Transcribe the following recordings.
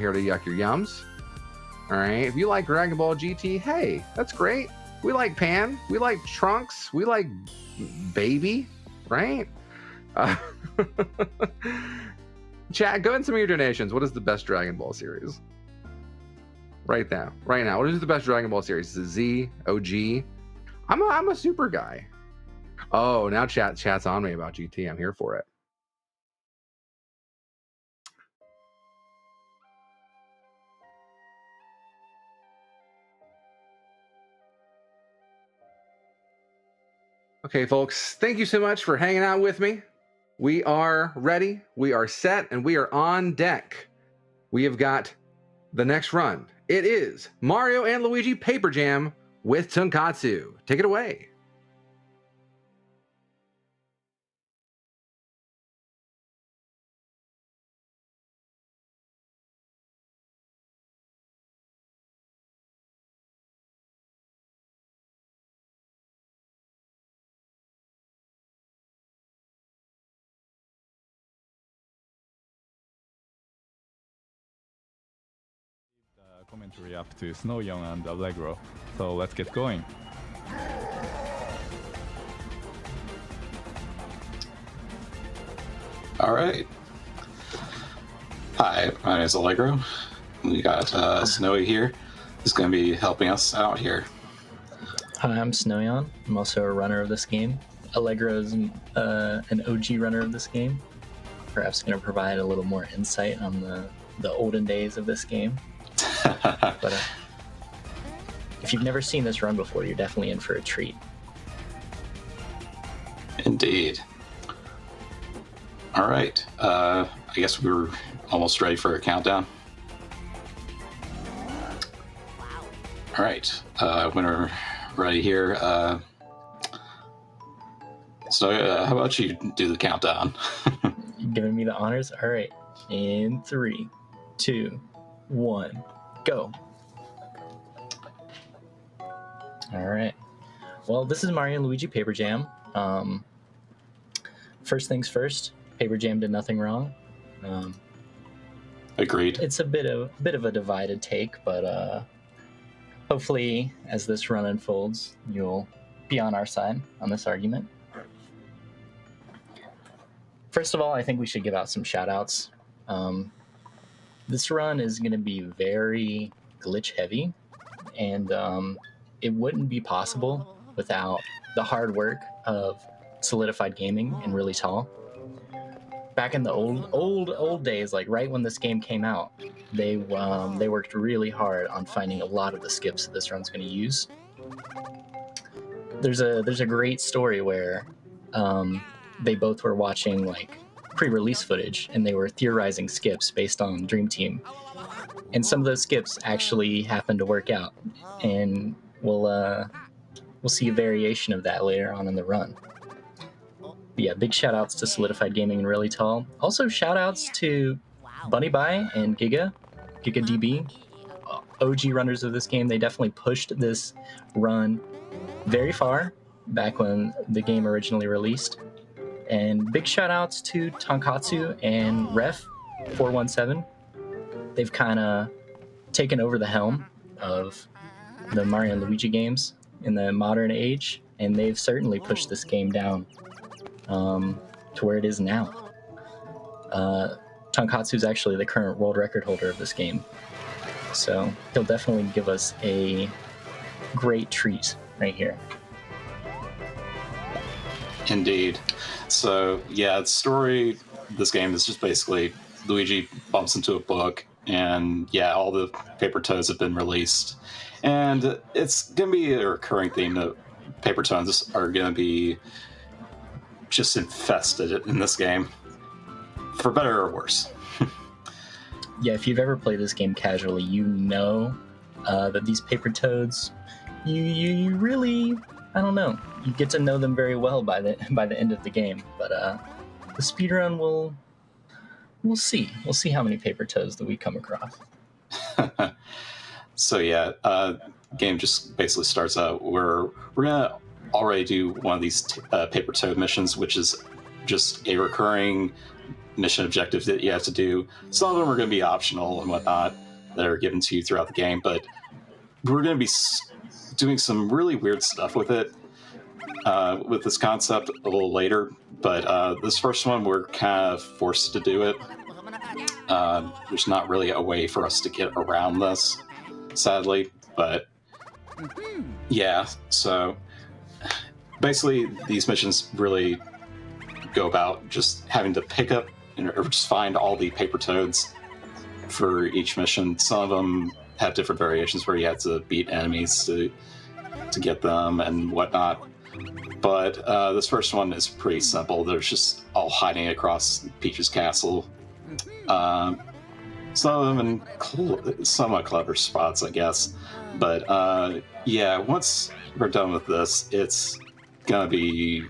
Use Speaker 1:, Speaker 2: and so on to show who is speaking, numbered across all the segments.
Speaker 1: here to yuck your yums. All right. If you like Dragon Ball GT, hey, that's great. We like Pan. We like Trunks. We like Baby, right? Chat, go in some of your donations. What is the best Dragon Ball series? Right now. What is the best Dragon Ball series? Is it Z, OG? I'm a super guy. Oh, now chat's on me about GT. I'm here for it. Okay, folks, thank you so much for hanging out with me. We are ready, we are set, and we are on deck. We have got the next run. It is Mario and Luigi Paper Jam with Tonkotsu. Take it away.
Speaker 2: Commentary up to Snoion and Allegro. So let's get going.
Speaker 3: All right. Hi, my name is Allegro. We got Snowy here. He's going to be helping us out here.
Speaker 4: Hi, I'm Snoion. I'm also a runner of this game. Allegro is an OG runner of this game. Perhaps going to provide a little more insight on the olden days of this game. But if you've never seen this run before, you're definitely in for a treat.
Speaker 3: Indeed. All right. I guess we were almost ready for a countdown. All right. When we're ready here, so how about you do the countdown?
Speaker 4: You're giving me the honors? All right. In 3, 2, 1, go. All right. Well, this is Mario and Luigi Paper Jam. First things first, Paper Jam did nothing wrong.
Speaker 3: Agreed.
Speaker 4: It's a bit of a divided take, but hopefully, as this run unfolds, you'll be on our side on this argument. First of all, I think we should give out some shout-outs. This run is going to be very glitch heavy, and it wouldn't be possible without the hard work of Solidified Gaming and Really Tall. Back in the old days, like right when this game came out, they worked really hard on finding a lot of the skips that this run's going to use. There's a great story where they both were watching like pre-release footage and they were theorizing skips based on Dream Team, and some of those skips actually happened to work out, and we'll see a variation of that later on in the run. But yeah, big shout outs to Solidified Gaming and Really Tall. Also shout outs to Bunny Bye and GigaDB, OG runners of this game. They definitely pushed this run very far back when the game originally released. And big shout outs to Tonkotsu and Ref417. They've kind of taken over the helm of the Mario and Luigi games in the modern age, and they've certainly pushed this game down to where it is now. Tonkotsu is actually the current world record holder of this game, so he'll definitely give us a great treat right here.
Speaker 3: Indeed. So yeah, the story of this game is just basically Luigi bumps into a book, and yeah, all the paper toads have been released, and it's gonna be a recurring theme that paper toads are gonna be just infested in this game, for better or worse.
Speaker 4: Yeah, if you've ever played this game casually, you know that these paper toads, you really, I don't know, you get to know them very well by the end of the game. But the speedrun we'll see how many paper toads that we come across.
Speaker 3: So yeah, game just basically starts out where we're gonna already do one of these paper toad missions, which is just a recurring mission objectives that you have to do. Some of them are going to be optional and whatnot that are given to you throughout the game, but we're going to be doing some really weird stuff with it, with this concept a little later. But this first one, we're kind of forced to do it. There's not really a way for us to get around this, sadly. But yeah, so basically these missions really go about just having to pick up or just find all the paper toads for each mission. Some of them have different variations where you have to beat enemies to get them and whatnot. But this first one is pretty simple. There's just all hiding across Peach's castle. Some of them in somewhat clever spots, I guess. But yeah, once we're done with this, it's gonna be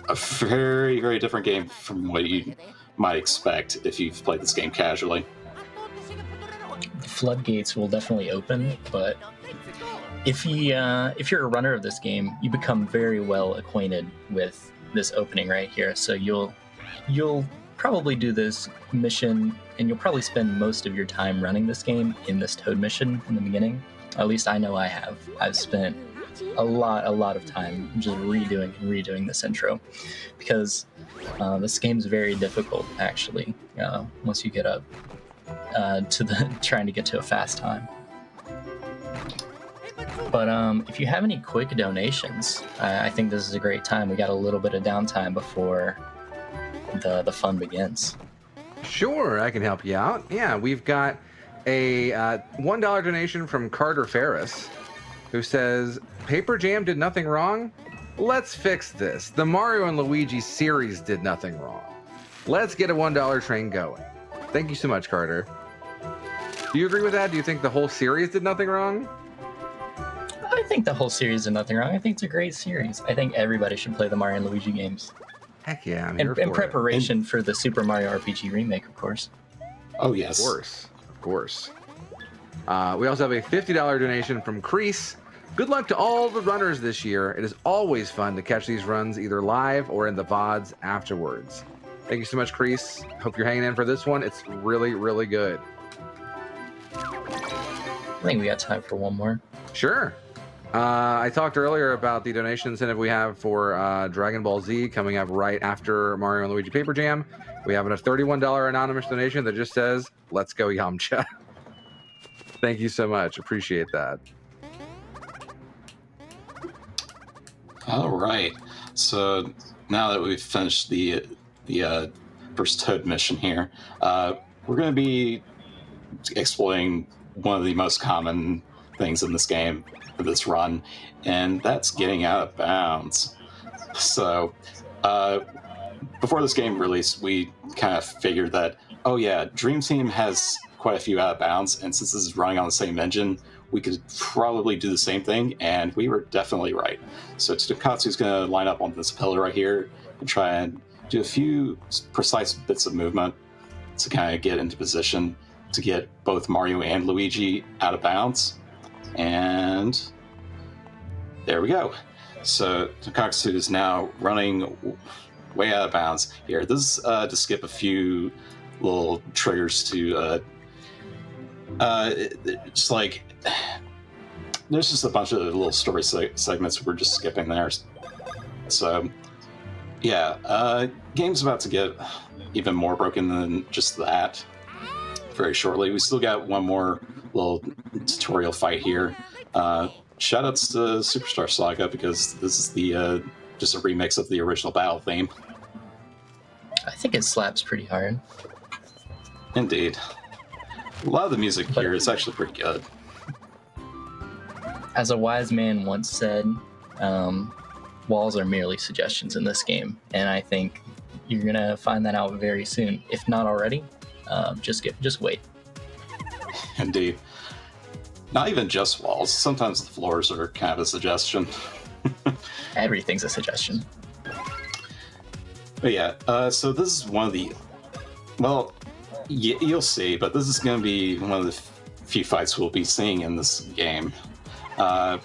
Speaker 3: a very, very different game from what you might expect if you've played this game casually.
Speaker 4: The floodgates will definitely open, but if you're a runner of this game, you become very well acquainted with this opening right here. So you'll probably do this mission, and you'll probably spend most of your time running this game in this Toad mission in the beginning. At least I know I have. I've spent a lot of time just redoing this intro, because this game's very difficult, actually, once you get up to trying to get to a fast time. But if you have any quick donations, I think this is a great time. We got a little bit of downtime before the fun begins.
Speaker 1: Sure, I can help you out. Yeah, we've got a $1 donation from Carter Ferris, who says, Paper Jam did nothing wrong? Let's fix this. The Mario and Luigi series did nothing wrong. Let's get a $1 train going. Thank you so much, Carter. Do you agree with that? Do you think the whole series did nothing wrong?
Speaker 4: I think the whole series did nothing wrong. I think it's a great series. I think everybody should play the Mario and Luigi games.
Speaker 1: Heck yeah, I'm here for
Speaker 4: in
Speaker 1: it.
Speaker 4: preparation for the Super Mario RPG remake, of course.
Speaker 3: Oh, yes.
Speaker 1: Of course. We also have a $50 donation from Crease. Good luck to all the runners this year. It is always fun to catch these runs either live or in the VODs afterwards. Thank you so much, Crease. Hope you're hanging in for this one. It's really, really good.
Speaker 4: I think we got time for one more.
Speaker 1: Sure. I talked earlier about the donation incentive we have for Dragon Ball Z coming up right after Mario and Luigi Paper Jam. We have a $31 anonymous donation that just says, let's go Yamcha. Thank you so much. Appreciate that.
Speaker 3: All right. So now that we've finished the first Toad mission here, we're going to be exploring one of the most common things in this game for this run, and that's getting out of bounds. So before this game released, we kind of figured that, oh yeah, Dream Team has quite a few out of bounds, and since this is running on the same engine, we could probably do the same thing, and we were definitely right. So Tonkotsu's going to line up on this pillar right here and try and do a few precise bits of movement to kind of get into position to get both Mario and Luigi out of bounds. And there we go. So Tonkotsu is now running way out of bounds here. This is to skip a few little triggers to just like, there's just a bunch of little story segments we're just skipping there. So yeah, game's about to get even more broken than just that very shortly. We still got one more little tutorial fight here. Shoutouts to Superstar Saga, because this is the just a remix of the original battle theme.
Speaker 4: I think it slaps pretty hard.
Speaker 3: Indeed. A lot of the music here is actually pretty good.
Speaker 4: As a wise man once said, walls are merely suggestions in this game, and I think you're gonna find that out very soon. If not already, just wait.
Speaker 3: Indeed. Not even just walls. Sometimes the floors are kind of a suggestion.
Speaker 4: Everything's a suggestion.
Speaker 3: But yeah, so this is one of the... Well, you'll see, but this is going to be one of the few fights we'll be seeing in this game. Kind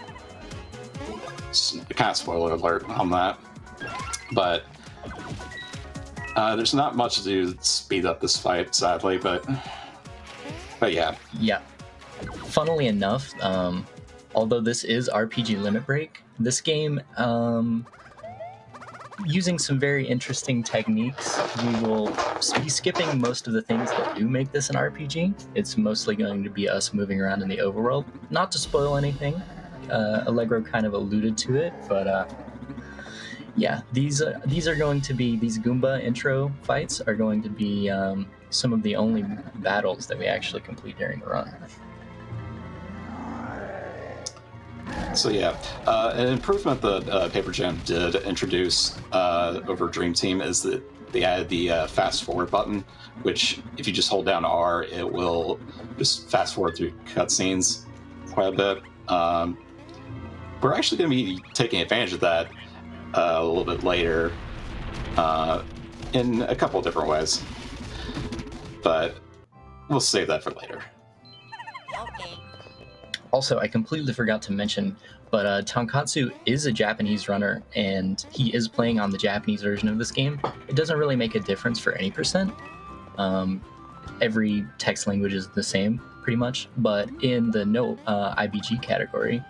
Speaker 3: of spoiler alert on that. But There's not much to do to speed up this fight, sadly, but yeah.
Speaker 4: Yeah. Funnily enough, although this is RPG Limit Break, this game, using some very interesting techniques, we will be skipping most of the things that do make this an RPG. It's mostly going to be us moving around in the overworld. Not to spoil anything, Allegro kind of alluded to it, but yeah, these are going to be, these Goomba intro fights are going to be some of the only battles that we actually complete during the run.
Speaker 3: So yeah, an improvement that Paper Jam did introduce over Dream Team is that they added the fast forward button, which if you just hold down R, it will just fast forward through cutscenes quite a bit. We're actually going to be taking advantage of that a little bit later in a couple of different ways, but we'll save that for later.
Speaker 4: Also, I completely forgot to mention, but Tonkotsu is a Japanese runner, and he is playing on the Japanese version of this game. It doesn't really make a difference for any percent. Every text language is the same, pretty much. But in the no IBG category,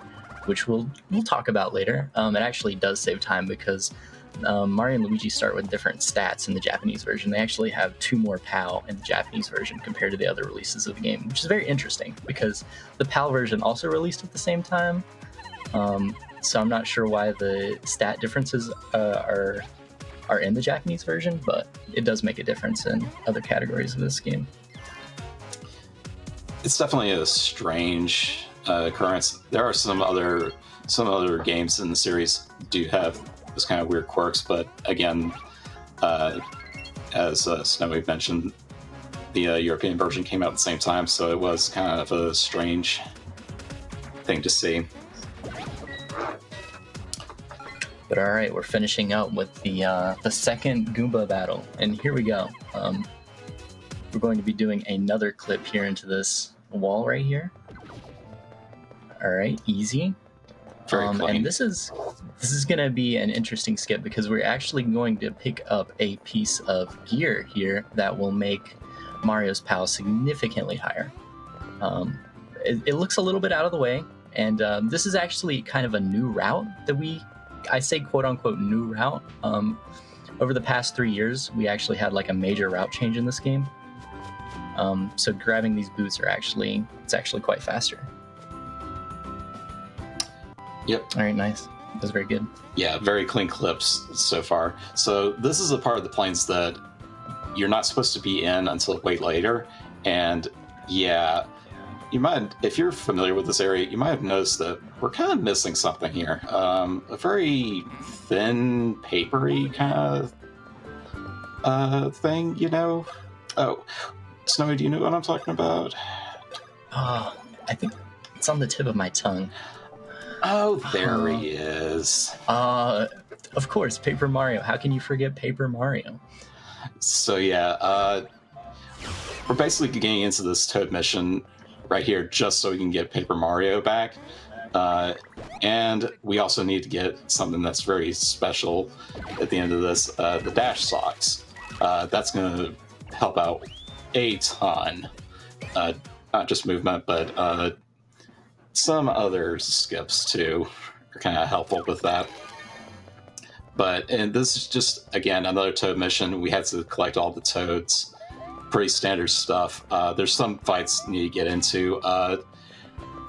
Speaker 4: which we'll talk about later, it actually does save time because Mario and Luigi start with different stats in the Japanese version. They actually have 2 more PAL in the Japanese version compared to the other releases of the game, which is very interesting because the PAL version also released at the same time. So I'm not sure why the stat differences are in the Japanese version, but it does make a difference in other categories of this game.
Speaker 3: It's definitely a strange occurrence. There are some other games in the series do have those kind of weird quirks, but again, as Snowy mentioned, the European version came out at the same time, so it was kind of a strange thing to see.
Speaker 4: But all right, we're finishing up with the second Goomba battle, and here we go. We're going to be doing another clip here into this wall right here. All right, easy.
Speaker 3: Very clean.
Speaker 4: And this is going to be an interesting skip because we're actually going to pick up a piece of gear here that will make Mario's PAL significantly higher. It looks a little bit out of the way, and this is actually kind of a new route that I say quote-unquote new route. Over the past 3 years, we actually had like a major route change in this game. So grabbing these boots it's actually quite faster.
Speaker 3: Yep.
Speaker 4: All right, nice. That was very good.
Speaker 3: Yeah, very clean clips so far. So this is a part of the planes that you're not supposed to be in until way later. And yeah, you might, if you're familiar with this area, you might have noticed that we're kind of missing something here. A very thin, papery kind of thing, you know? Oh, Snowy, do you know what I'm talking about?
Speaker 4: I think it's on the tip of my tongue.
Speaker 3: Oh, there he is.
Speaker 4: Of course, Paper Mario. How can you forget Paper Mario?
Speaker 3: So yeah, we're basically getting into this Toad mission right here just so we can get Paper Mario back. And we also need to get something that's very special at the end of this, the Dash Socks. That's going to help out a ton. Not just movement, but some other skips too are kind of helpful with that. And this is just, again, another Toad mission. We had to collect all the Toads. Pretty standard stuff. There's some fights you need to get into.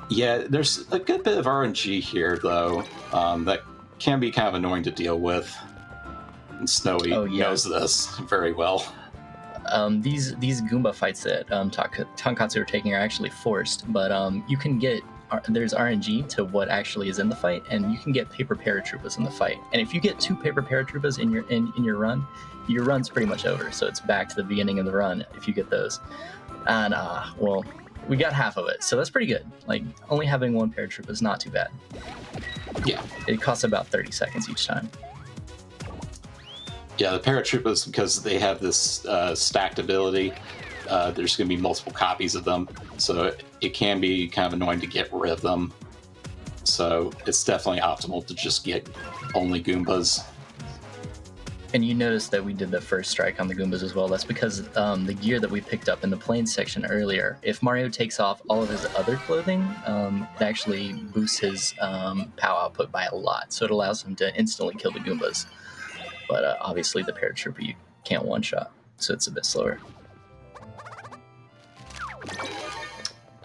Speaker 3: Yeah, there's a good bit of RNG here, though, that can be kind of annoying to deal with. And Snowy knows this very well.
Speaker 4: These Goomba fights that Tonkotsu are taking are actually forced, but you can get, there's RNG to what actually is in the fight, and you can get paper paratroopers in the fight. And if you get 2 paper paratroopers in your run, your run's pretty much over. So it's back to the beginning of the run if you get those. And well, we got half of it, so that's pretty good. Like, only having 1 paratrooper is not too bad.
Speaker 3: Yeah,
Speaker 4: it costs about 30 seconds each time.
Speaker 3: Yeah, the paratroopers, because they have this stacked ability, there's going to be multiple copies of them, so it can be kind of annoying to get rid of them. So it's definitely optimal to just get only Goombas.
Speaker 4: And you noticed that we did the first strike on the Goombas as well. That's because the gear that we picked up in the planes section earlier, if Mario takes off all of his other clothing, it actually boosts his POW output by a lot. So it allows him to instantly kill the Goombas. But obviously the Paratrooper you can't one-shot, so it's a bit slower.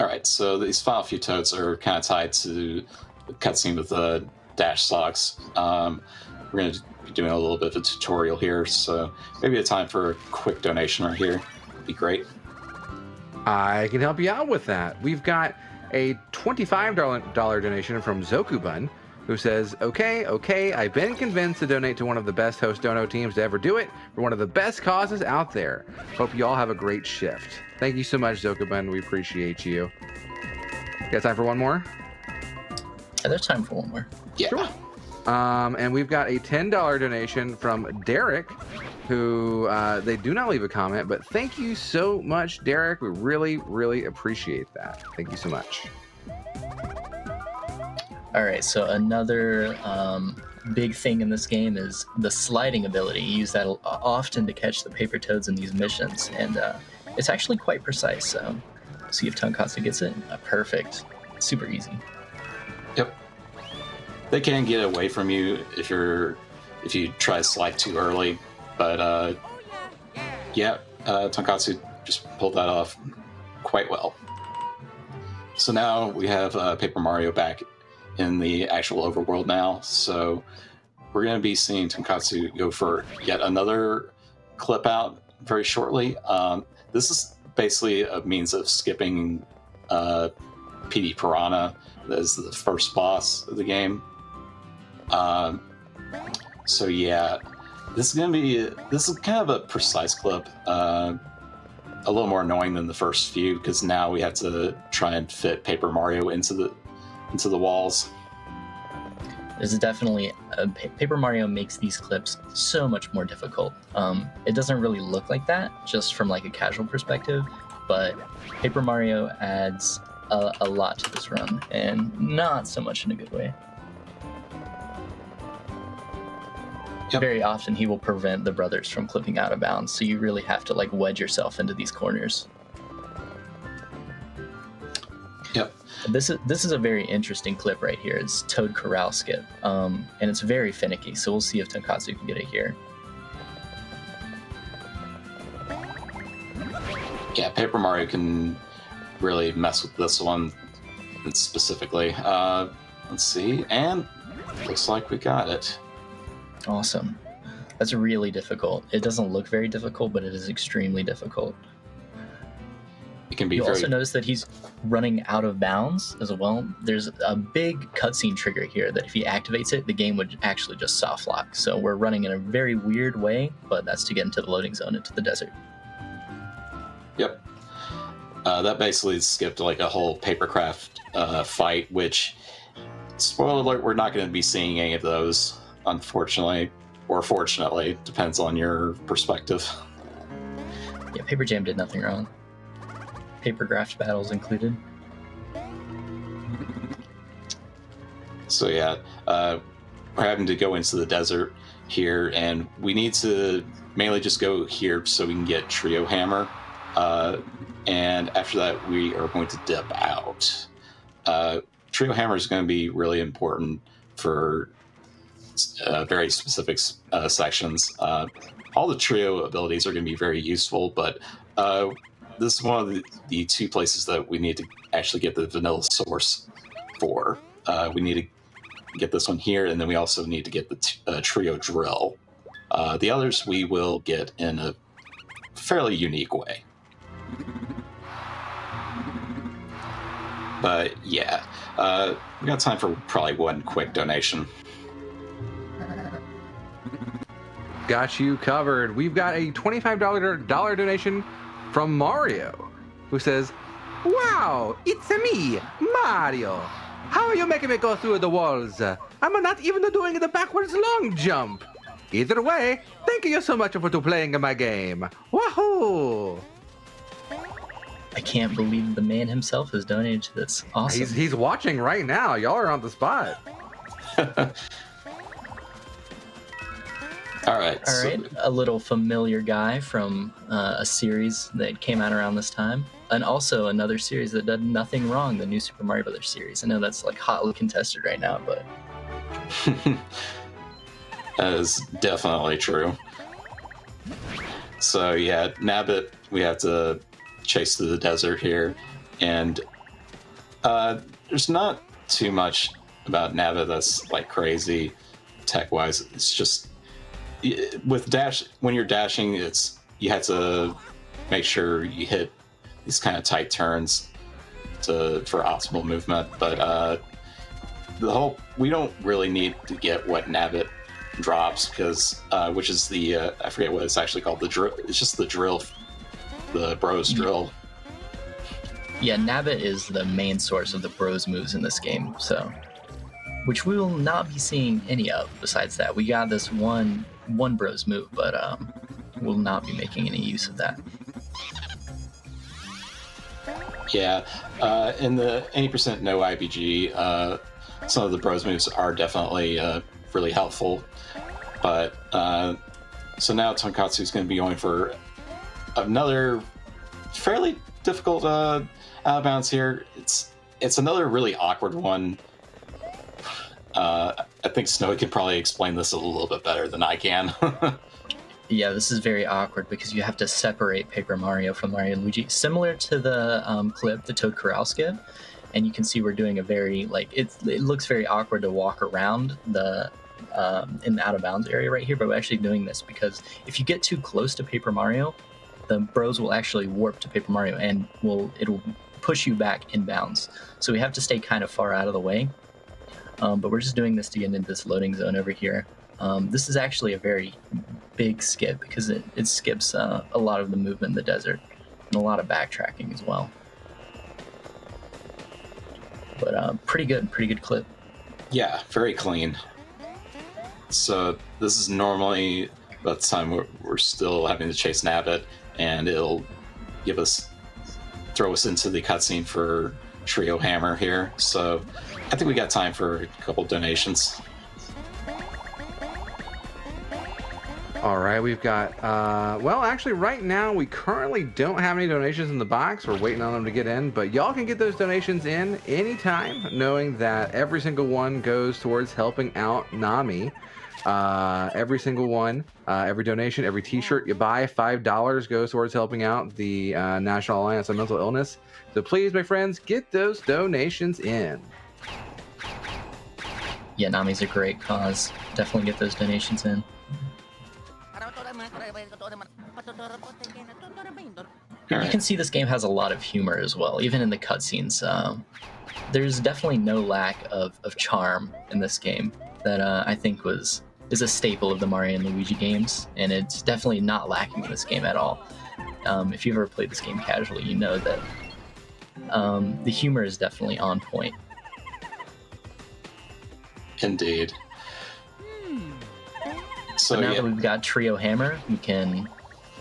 Speaker 3: Alright, so these final few toads are kind of tied to the cutscene with the dash socks. We're going to be doing a little bit of a tutorial here, so maybe a time for a quick donation right here would be great.
Speaker 1: I can help you out with that. We've got a $25 donation from Zokubun, who says, okay, I've been convinced to donate to one of the best host dono teams to ever do it for one of the best causes out there. Hope you all have a great shift. Thank you so much, Zokubun. We appreciate you. Got time for one more?
Speaker 4: Yeah, there's time for one more.
Speaker 3: Yeah.
Speaker 1: Sure. And we've got a $10 donation from Derek, who they do not leave a comment, but thank you so much, Derek. We really, really appreciate that. Thank you so much.
Speaker 4: All right, so another big thing in this game is the sliding ability. You use that often to catch the paper toads in these missions, and it's actually quite precise. So, see if Tonkotsu gets it. Perfect. Super easy.
Speaker 3: Yep. They can get away from you if you try to slide too early, but yeah, Tonkotsu just pulled that off quite well. So now we have Paper Mario back in the actual overworld now, so we're going to be seeing Tonkotsu go for yet another clip out very shortly. This is basically a means of skipping PD Piranha as the first boss of the game. So yeah, this is kind of a precise clip, a little more annoying than the first few because now we have to try and fit Paper Mario into the walls.
Speaker 4: This is definitely Paper Mario makes these clips so much more difficult. It doesn't really look like that just from like a casual perspective, but Paper Mario adds a lot to this run, and not so much in a good way.
Speaker 3: Yep.
Speaker 4: Very often he will prevent the brothers from clipping out of bounds, so you really have to like wedge yourself into these corners.
Speaker 3: Yep.
Speaker 4: This is a very interesting clip right here. It's Toad Corral skip, and it's very finicky, so we'll see if Tonkotsu can get it here.
Speaker 3: Yeah, Paper Mario can really mess with this one specifically. Let's see, and looks like we got it.
Speaker 4: Awesome. That's really difficult. It doesn't look very difficult, but it is extremely difficult.
Speaker 3: It can be
Speaker 4: You'll
Speaker 3: very...
Speaker 4: also notice that he's running out of bounds as well. There's a big cutscene trigger here that if he activates it, the game would actually just soft lock. So we're running in a very weird way, but that's to get into the loading zone, into the desert.
Speaker 3: Yep. That basically skipped like a whole papercraft fight, which, spoiler alert, we're not going to be seeing any of those, unfortunately, or fortunately, depends on your perspective.
Speaker 4: Yeah, Paper Jam did nothing wrong. Papercraft battles included.
Speaker 3: So yeah, we're having to go into the desert here, and we need to mainly just go here so we can get Trio Hammer, and after that we are going to dip out. Trio Hammer is going to be really important for very specific sections. All the trio abilities are going to be very useful, but this is one of the two places that we need to actually get the vanilla source for. We need to get this one here, and then we also need to get the trio drill. The others we will get in a fairly unique way. But yeah, we got time for probably one quick donation.
Speaker 1: Got you covered. We've got a $25 donation from Mario, who says, "Wow, it's me, Mario. How are you making me go through the walls? I'm not even doing the backwards long jump. Either way, thank you so much for playing my game. Wahoo!"
Speaker 4: I can't believe the man himself has donated to this. Awesome.
Speaker 1: He's watching right now. Y'all are on the spot.
Speaker 3: All right.
Speaker 4: All right, a little familiar guy from a series that came out around this time, and also another series that did nothing wrong, the new Super Mario Brothers series. I know that's like hotly contested right now, but
Speaker 3: That is definitely true. So yeah, Nabbit, we have to chase through the desert here, and there's not too much about Nabbit that's like crazy tech-wise. It's just with dash when you're dashing, you have to make sure you hit these kind of tight turns for optimal movement. But we don't really need to get what Nabbit drops because which is the I forget what it's actually called, the drill. It's just the drill, the Bros drill.
Speaker 4: Yeah, Nabbit is the main source of the Bros moves in this game, so which we will not be seeing any of. Besides that, we got this one Bros move, but we'll not be making any use of that.
Speaker 3: Yeah, in the 80% no IBG, some of the Bros moves are definitely really helpful. But so now Tonkotsu is going to be going for another fairly difficult out of bounds here. It's another really awkward one. I think Snowy can probably explain this a little bit better than I can.
Speaker 4: Yeah, this is very awkward because you have to separate Paper Mario from Mario and Luigi, similar to the clip, the Toad Corral skip. And you can see we're doing a very it looks very awkward to walk around the in the out of bounds area right here, but we're actually doing this because if you get too close to Paper Mario, the Bros will actually warp to Paper Mario and it'll push you back in bounds. So we have to stay kind of far out of the way. But we're just doing this to get into this loading zone over here. This is actually a very big skip because it skips a lot of the movement in the desert and a lot of backtracking as well. But pretty good clip.
Speaker 3: Yeah, very clean. So this is normally about the time we're still having to chase Nabbit, and it'll throw us into the cutscene for Trio Hammer here. So I think we got time for a couple donations.
Speaker 1: All right, we've got, well, actually, right now, we currently don't have any donations in the box. We're waiting on them to get in, but y'all can get those donations in anytime, knowing that every single one goes towards helping out Nami. Every single one, every donation, every t-shirt you buy, $5 goes towards helping out the National Alliance on Mental Illness. So please, my friends, get those donations in.
Speaker 4: Yeah, Nami's a great cause. Definitely get those donations in. You can see this game has a lot of humor as well, even in the cutscenes. There's definitely no lack of charm in this game that I think is a staple of the Mario and Luigi games, and it's definitely not lacking in this game at all. If you've ever played this game casually, you know that the humor is definitely on point.
Speaker 3: Indeed. So
Speaker 4: now that we've got Trio Hammer, we can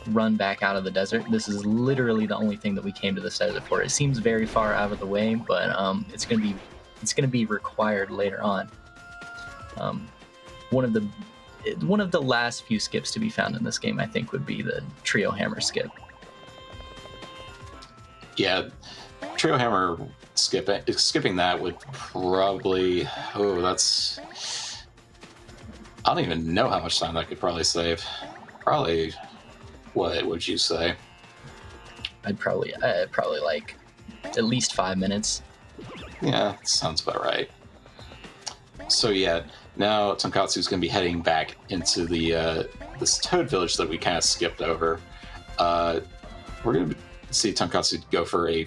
Speaker 4: run back out of the desert. This is literally the only thing that we came to this desert for. It seems very far out of the way, but it's gonna be required later on. One of the last few skips to be found in this game, I think, would be the Trio Hammer skip.
Speaker 3: Yeah, Trio Hammer skipping that would probably I don't even know how much time that could probably save. Probably, what would you say?
Speaker 4: I'd probably like at least 5 minutes.
Speaker 3: Yeah, sounds about right. So yeah, now Tonkotsu is going to be heading back into the this Toad Village that we kind of skipped over. We're going to see Tonkotsu go for a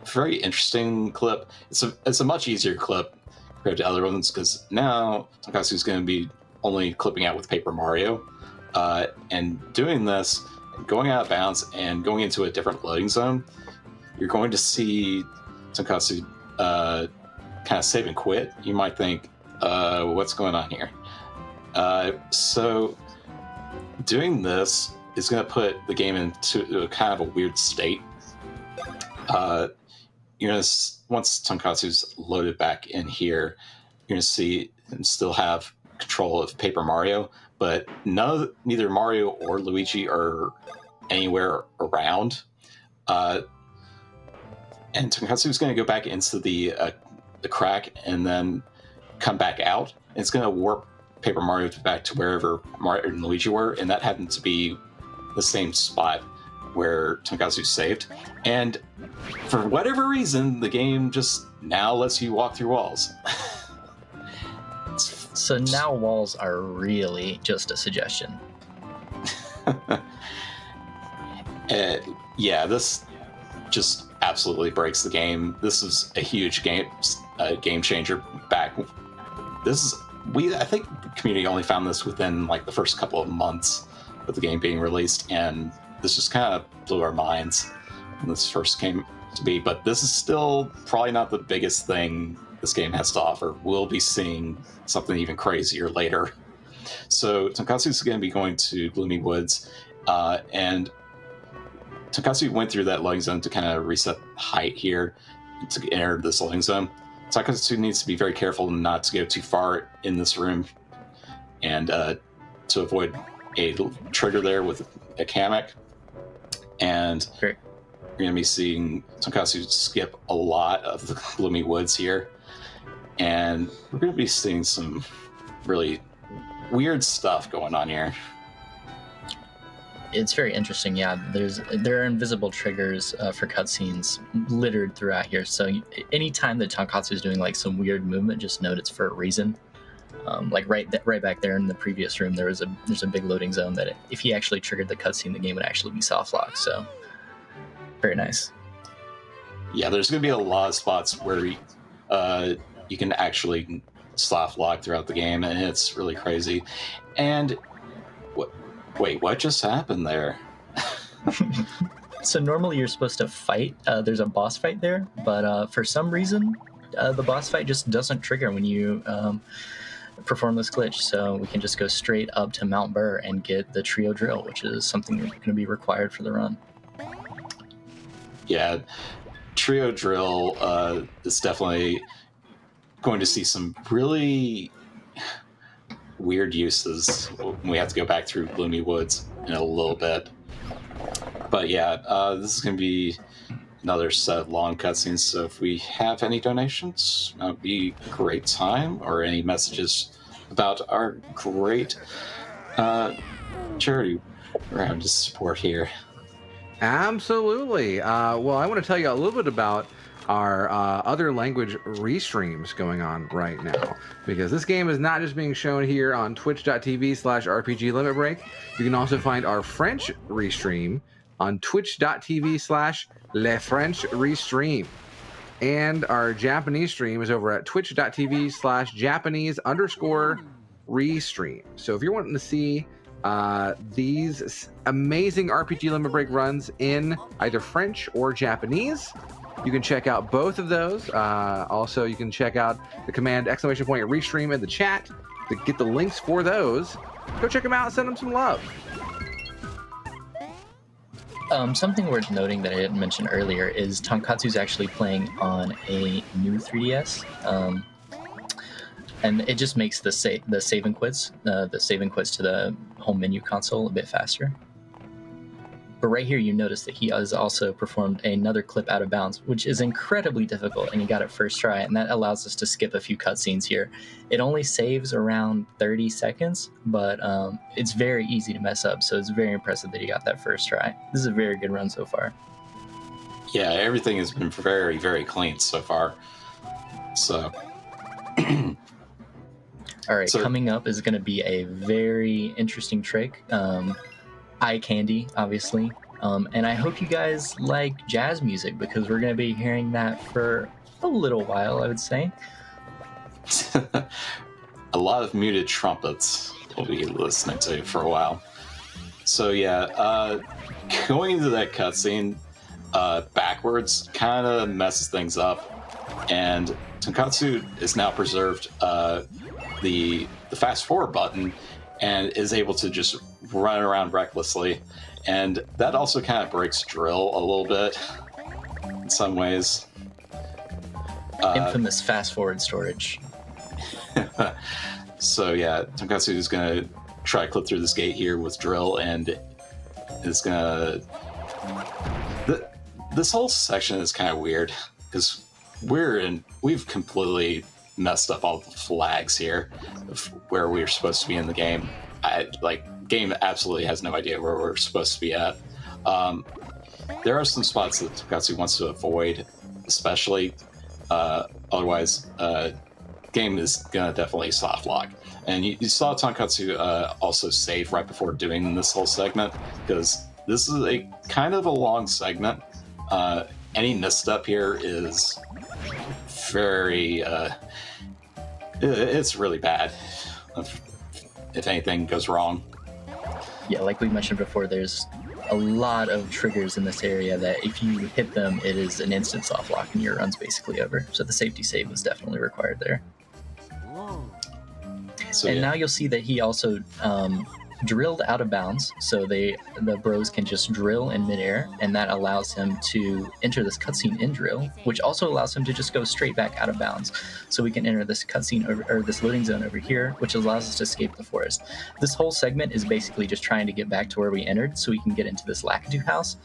Speaker 3: very interesting clip. It's a much easier clip compared to other ones because now Tonkotsu is going to be only clipping out with Paper Mario, and doing this, going out of bounds and going into a different loading zone, you're going to see Tonkotsu kind of save and quit. You might think, what's going on here? So doing this is going to put the game into a kind of a weird state. You're going to, once Tonkotsu's loaded back in here, you're going to see him still have control of Paper Mario, but neither Mario or Luigi are anywhere around. And Tonkotsu is going to go back into the crack and then come back out. And it's going to warp Paper Mario back to wherever Mario and Luigi were, and that happened to be the same spot where Tonkotsu saved. And for whatever reason, the game just now lets you walk through walls.
Speaker 4: So now walls are really just a suggestion.
Speaker 3: Yeah, this just absolutely breaks the game. This is a huge game changer back. I think the community only found this within like the first couple of months of the game being released, and this just kind of blew our minds when this first came to be. But this is still probably not the biggest thing this game has to offer. We'll be seeing something even crazier later. So Tonkotsu is going to be going to Gloomy Woods, and Tonkotsu went through that loading zone to kind of reset height here to enter this loading zone. Tonkotsu needs to be very careful not to go too far in this room, and to avoid a trigger there with a Kamek. And
Speaker 4: Great.
Speaker 3: We're going to be seeing Tonkotsu skip a lot of the Gloomy Woods here. And we're going to be seeing some really weird stuff going on here.
Speaker 4: It's very interesting. Yeah, there are invisible triggers for cutscenes littered throughout here. So anytime that Tonkotsu is doing like some weird movement, just note it's for a reason. Like right back there in the previous room, there's a big loading zone that if he actually triggered the cutscene, the game would actually be soft locked. So very nice.
Speaker 3: Yeah, there's going to be a lot of spots where you can actually soft lock throughout the game, and it's really crazy. And wait, what just happened there?
Speaker 4: So normally you're supposed to fight. There's a boss fight there, but for some reason, the boss fight just doesn't trigger when you perform this glitch. So we can just go straight up to Mount Burr and get the trio drill, which is something that's going to be required for the run.
Speaker 3: Yeah, trio drill is definitely going to see some really weird uses when we have to go back through Gloomy Woods in a little bit. But yeah, this is going to be another set of long cutscenes, so if we have any donations, that would be a great time, or any messages about our great charity round to support here.
Speaker 1: Absolutely. Well, I want to tell you a little bit about our other language restreams going on right now, because this game is not just being shown here on twitch.tv/RPG Limit Break. You can also find our French restream on twitch.tv/Le French Restream. And our Japanese stream is over at twitch.tv/Japanese_restream. So if you're wanting to see these amazing RPG Limit Break runs in either French or Japanese, you can check out both of those. Also, you can check out the command !restream in the chat to get the links for those. Go check them out and send them some love.
Speaker 4: Something worth noting that I didn't mention earlier is Tonkotsu's actually playing on a new 3DS, and it just makes the save and quits to the home menu console a bit faster. But right here, you notice that he has also performed another clip out of bounds, which is incredibly difficult, and he got it first try, and that allows us to skip a few cutscenes here. It only saves around 30 seconds, but it's very easy to mess up, so it's very impressive that he got that first try. This is a very good run so far.
Speaker 3: Yeah, everything has been very, very clean so far. So...
Speaker 4: All right, coming up is going to be a very interesting trick. Eye candy, obviously. And I hope you guys like jazz music, because we're going to be hearing that for a little while, I would say.
Speaker 3: A lot of muted trumpets we'll be listening to for a while. So yeah, going into that cutscene backwards kind of messes things up. And Tonkotsu is now preserved the fast forward button and is able to just run around recklessly, and that also kind of breaks drill a little bit in some ways.
Speaker 4: Infamous fast forward storage.
Speaker 3: So yeah, Tonkotsu is going to try to clip through this gate here with drill, and it's gonna. This whole section is kind of weird because we've completely messed up all the flags here of where we're supposed to be in the game. Game absolutely has no idea where we're supposed to be at. There are some spots that Tonkotsu wants to avoid, especially. Otherwise, game is gonna definitely soft lock. And you saw Tonkotsu also save right before doing this whole segment, because this is a kind of a long segment. Any misstep here is very it's really bad if anything goes wrong.
Speaker 4: Yeah, like we mentioned before, there's a lot of triggers in this area that if you hit them, it is an instant soft lock and your run's basically over. So the safety save was definitely required there.
Speaker 3: So,
Speaker 4: and
Speaker 3: yeah.
Speaker 4: now you'll see that he also drilled out of bounds, so the bros can just drill in midair, and that allows him to enter this cutscene in drill, which also allows him to just go straight back out of bounds. So we can enter this cutscene or this loading zone over here, which allows us to escape the forest. This whole segment is basically just trying to get back to where we entered, so we can get into this Lakitu house.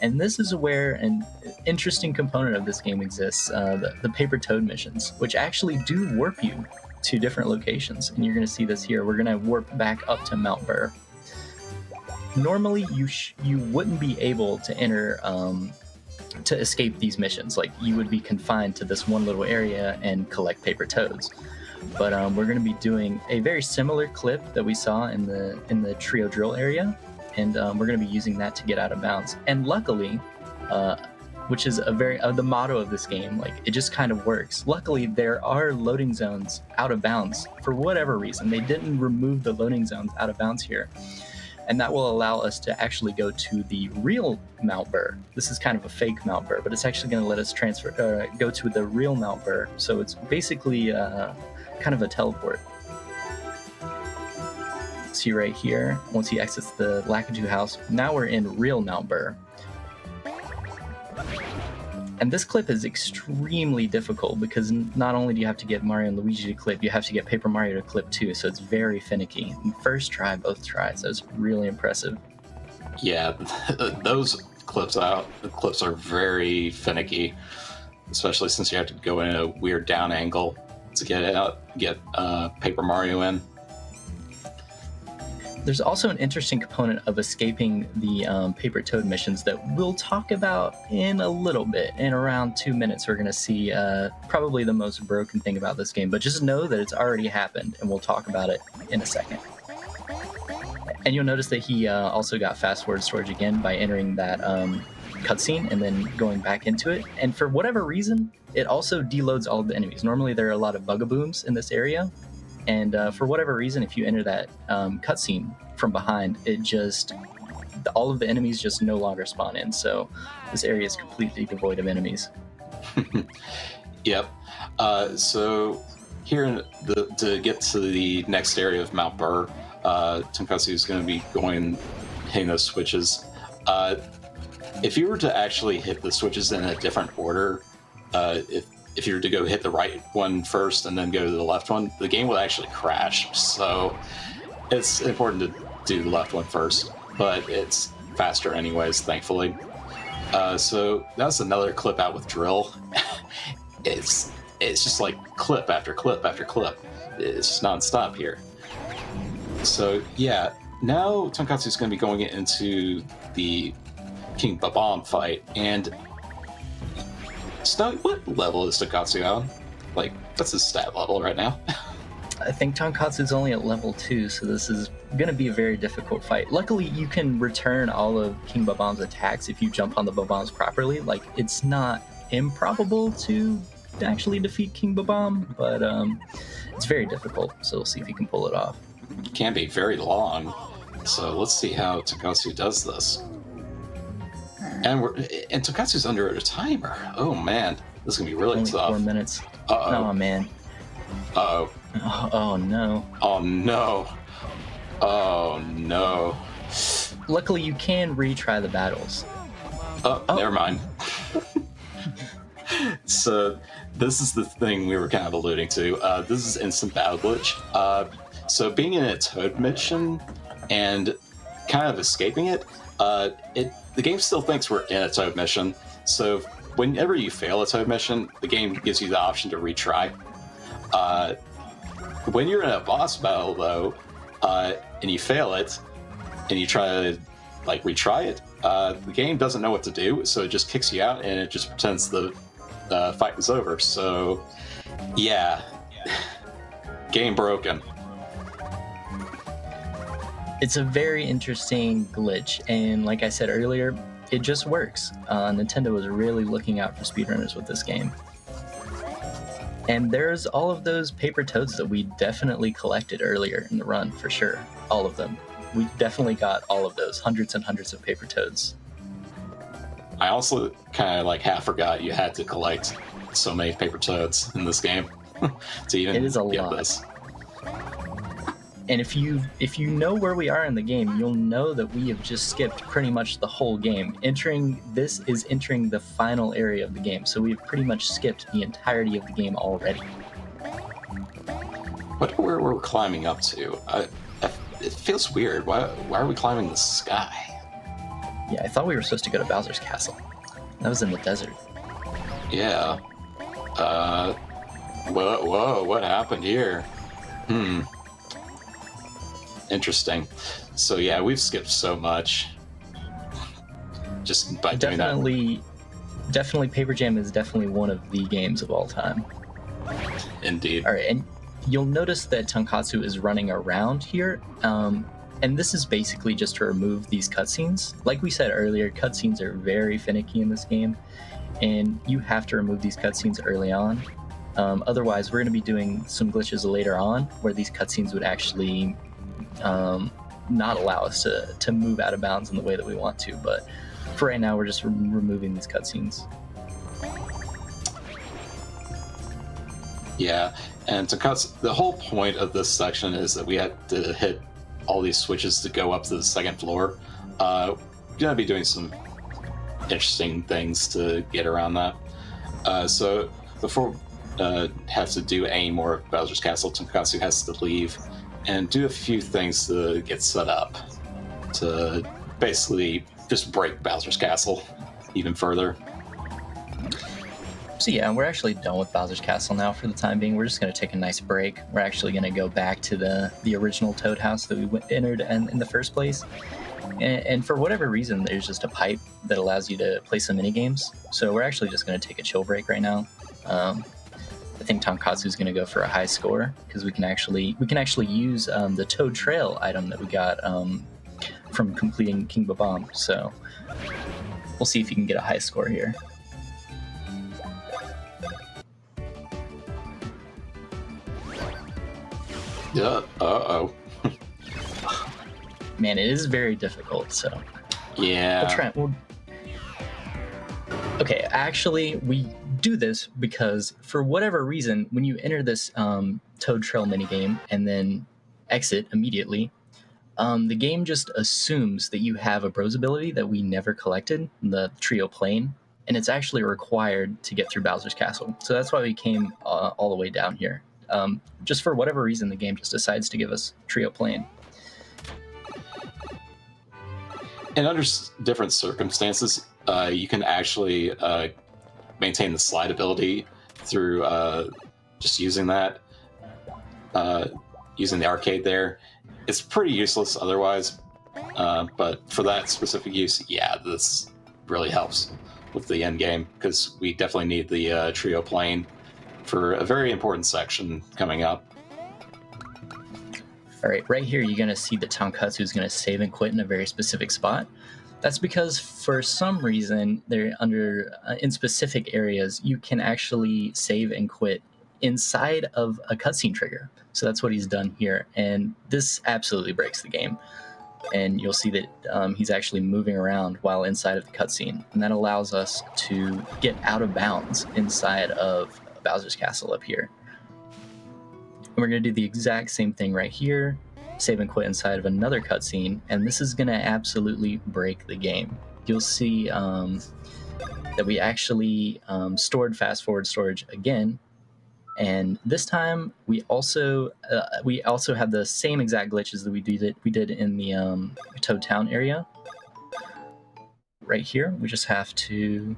Speaker 4: And this is where an interesting component of this game exists, the paper toad missions, which actually do warp you to different locations, and you're going to see this here. We're going to warp back up to Mount Burr. Normally, you wouldn't be able to enter to escape these missions. Like, you would be confined to this one little area and collect paper toads. But we're going to be doing a very similar clip that we saw in the trio drill area, and we're going to be using that to get out of bounds. And luckily, which is a very the motto of this game, like, it just kind of works. Luckily, there are loading zones out of bounds. For whatever reason, they didn't remove the loading zones out of bounds here. And that will allow us to actually go to the real Mount Burr. This is kind of a fake Mount Burr, but it's actually going to let us go to the real Mount Burr. So it's basically kind of a teleport. See right here, once he exits the Lakitu house, now we're in real Mount Burr. And this clip is extremely difficult because not only do you have to get Mario and Luigi to clip, you have to get Paper Mario to clip too, so it's very finicky. And first try, both tries. That was really impressive.
Speaker 3: Yeah, those clips are very finicky, especially since you have to go in a weird down angle to get Paper Mario in.
Speaker 4: There's also an interesting component of escaping the Paper Toad missions that we'll talk about in a little bit. In around 2 minutes, we're going to see probably the most broken thing about this game. But just know that it's already happened, and we'll talk about it in a second. And you'll notice that he also got fast forward storage again by entering that cutscene and then going back into it. And for whatever reason, it also deloads all of the enemies. Normally, there are a lot of bugabooms in this area. And for whatever reason, if you enter that cutscene from behind, all of the enemies just no longer spawn in. So this area is completely devoid of enemies.
Speaker 3: Yep. So here to get to the next area of Mount Burr, Tonkotsu is going to be hitting those switches. If you were to actually hit the switches in a different order, if you were to go hit the right one first and then go to the left one, the game will actually crash. So it's important to do the left one first, but it's faster anyways, thankfully. So that's another clip out with drill. It's just like clip after clip after clip. It's just non-stop here. So yeah, now Tonkotsu is going to be going into the King Babam fight, and Snow, what level is Tonkotsu on? Like, what's his stat level right now?
Speaker 4: I think Tonkotsu's only at level 2, so this is going to be a very difficult fight. Luckily, you can return all of King Babam's attacks if you jump on the Babams properly. Like, it's not improbable to actually defeat King Babam, but it's very difficult, so we'll see if he can pull it off.
Speaker 3: It can be very long, so let's see how Tonkotsu does this. And Tonkotsu's under a timer. Oh man, this is gonna be really
Speaker 4: Only
Speaker 3: tough.
Speaker 4: 4 minutes.
Speaker 3: Uh-oh.
Speaker 4: Oh man.
Speaker 3: Uh-oh.
Speaker 4: Oh no.
Speaker 3: Oh no. Oh no.
Speaker 4: Luckily, you can retry the battles.
Speaker 3: Oh, never mind. So this is the thing we were kind of alluding to. This is instant battle glitch. So being in a Toad mission and kind of escaping it, the game still thinks we're in a Toad mission. So whenever you fail a Toad mission, the game gives you the option to retry. When you're in a boss battle, though, and you fail it, and you try to retry it, the game doesn't know what to do, so it just kicks you out and it just pretends the fight was over. So, yeah, game broken.
Speaker 4: It's a very interesting glitch, and like I said earlier, it just works. Nintendo was really looking out for speedrunners with this game. And there's all of those paper toads that we definitely collected earlier in the run, for sure. All of them. We definitely got all of those, hundreds and hundreds of paper toads.
Speaker 3: I also kind of half forgot you had to collect so many paper toads in this game to even
Speaker 4: It is a
Speaker 3: get
Speaker 4: lot.
Speaker 3: this.
Speaker 4: And if you know where we are in the game, you'll know that we have just skipped pretty much the whole game. This is entering the final area of the game, so we've pretty much skipped the entirety of the game already.
Speaker 3: What where we're climbing up to? It feels weird. Why are we climbing the sky?
Speaker 4: Yeah, I thought we were supposed to go to Bowser's Castle. That was in the desert.
Speaker 3: Yeah. Whoa, what happened here? Interesting. So yeah, we've skipped so much just by doing that.
Speaker 4: Definitely Paper Jam is definitely one of the games of all time.
Speaker 3: Indeed.
Speaker 4: All right, and you'll notice that Tonkotsu is running around here, and this is basically just to remove these cutscenes. Like we said earlier, cutscenes are very finicky in this game, and you have to remove these cutscenes early on. Otherwise, we're going to be doing some glitches later on where these cutscenes would actually not allow us to move out of bounds in the way that we want to. But for right now, we're just removing these cutscenes.
Speaker 3: Yeah, and the whole point of this section is that we had to hit all these switches to go up to the second floor. We're gonna be doing some interesting things to get around that. So before have to do any more of Bowser's Castle, Tonkotsu has to leave and do a few things to get set up to basically just break Bowser's Castle even further.
Speaker 4: So yeah, we're actually done with Bowser's Castle now for the time being. We're just going to take a nice break. We're actually going to go back to the original Toad House that we entered in the first place. And for whatever reason, there's just a pipe that allows you to play some mini games. So we're actually just going to take a chill break right now. I think Tonkotsu is going to go for a high score because we can actually use the Toad Trail item that we got from completing King Babam. So we'll see if you can get a high score here.
Speaker 3: Yeah. Uh-oh.
Speaker 4: Man, it is very difficult. So
Speaker 3: Yeah.
Speaker 4: Okay, actually, we do this because for whatever reason, when you enter this Toad Trail minigame and then exit immediately, the game just assumes that you have a Bros ability that we never collected, the Trio Plane, and it's actually required to get through Bowser's Castle. So that's why we came all the way down here. Just for whatever reason, the game just decides to give us Trio Plane.
Speaker 3: And under different circumstances, you can actually maintain the slide ability through just using that, using the arcade there. It's pretty useless otherwise, but for that specific use, yeah, this really helps with the end game because we definitely need the Trio Plane for a very important section coming up.
Speaker 4: All right, right here, you're going to see that Tonkotsu is going to save and quit in a very specific spot. That's because for some reason, in specific areas, you can actually save and quit inside of a cutscene trigger. So that's what he's done here. And this absolutely breaks the game. And you'll see that he's actually moving around while inside of the cutscene. And that allows us to get out of bounds inside of Bowser's Castle up here. And we're going to do the exact same thing right here, save and quit inside of another cutscene, and this is going to absolutely break the game. You'll see that we actually stored fast forward storage again, And this time we also have the same exact glitches that we did in the Toad Town area. Right here, we just have to.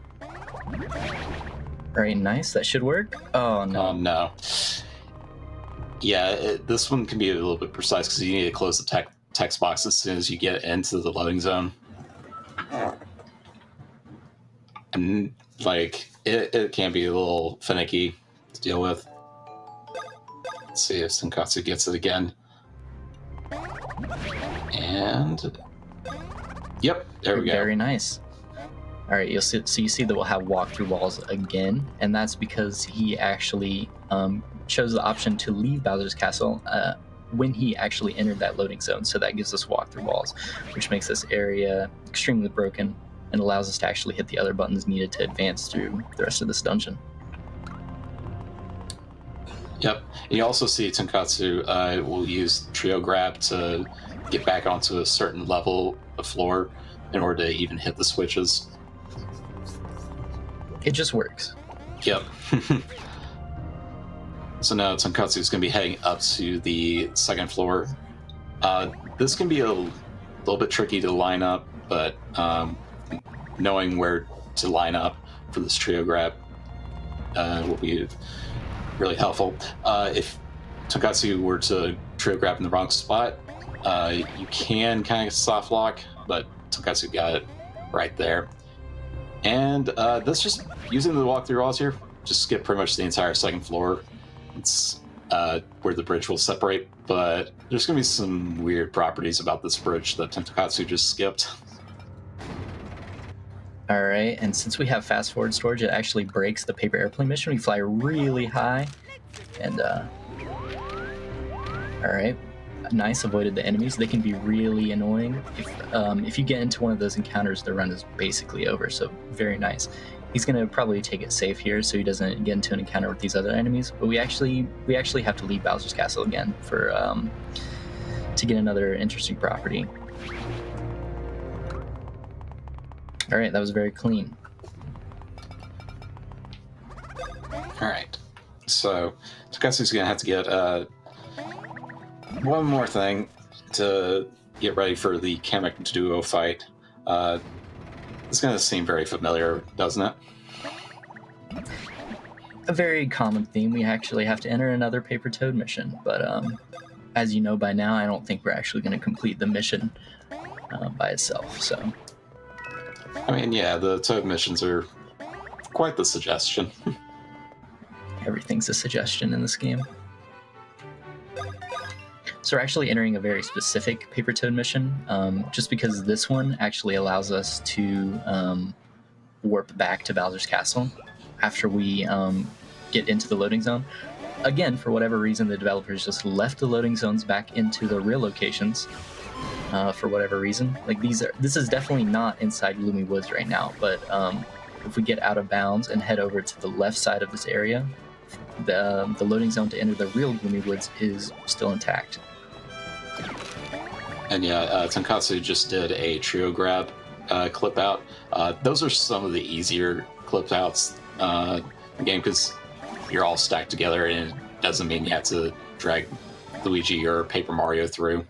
Speaker 4: Very nice. That should work. Oh no.
Speaker 3: Oh no. Yeah, this one can be a little bit precise because you need to close the text box as soon as you get into the loading zone. And like it can be a little finicky to deal with. Let's see if Tonkotsu gets it again. And yep, there we go.
Speaker 4: Very nice. All right, you'll see. So you see that we'll have walkthrough walls again, and that's because he actually chose the option to leave Bowser's Castle when he actually entered that loading zone. So that gives us walkthrough walls, which makes this area extremely broken and allows us to actually hit the other buttons needed to advance through the rest of this dungeon.
Speaker 3: Yep. And you also see Tonkotsu will use Trio Grab to get back onto a certain level of floor in order to even hit the switches.
Speaker 4: It just works.
Speaker 3: Yep. So now Tonkotsu is going to be heading up to the second floor. This can be a little bit tricky to line up, but knowing where to line up for this Trio Grab will be really helpful. If Tonkotsu were to Trio Grab in the wrong spot, you can kind of soft lock, but Tonkotsu got it right there. And that's just using the walkthrough walls here. Just skip pretty much the entire second floor. It's where the bridge will separate, but there's going to be some weird properties about this bridge that Tonkotsu just skipped.
Speaker 4: All right, and since we have fast forward storage, it actually breaks the paper airplane mission. We fly really high, and all right, nice. Avoided the enemies. They can be really annoying. If you get into one of those encounters, the run is basically over. So very nice. He's gonna probably take it safe here, so he doesn't get into an encounter with these other enemies. But we actually have to leave Bowser's Castle again for to get another interesting property. All right, that was very clean.
Speaker 3: All right, so Tonkotsu's gonna have to get one more thing to get ready for the Kamek duo fight. It's gonna seem very familiar, doesn't it?
Speaker 4: A very common theme. We actually have to enter another Paper Toad mission, but as you know by now, I don't think we're actually going to complete the mission by itself. So,
Speaker 3: I mean, yeah, the Toad missions are quite the suggestion.
Speaker 4: Everything's a suggestion in this game. So we're actually entering a very specific Paper Toad mission, just because this one actually allows us to warp back to Bowser's Castle after we get into the loading zone. Again, for whatever reason, the developers just left the loading zones back into the real locations for whatever reason. Like this is definitely not inside Gloomy Woods right now, but if we get out of bounds and head over to the left side of this area, the loading zone to enter the real Gloomy Woods is still intact.
Speaker 3: And yeah, Tonkotsu just did a Trio Grab clip out. Those are some of the easier clip outs in the game because you're all stacked together and it doesn't mean you have to drag Luigi or Paper Mario through.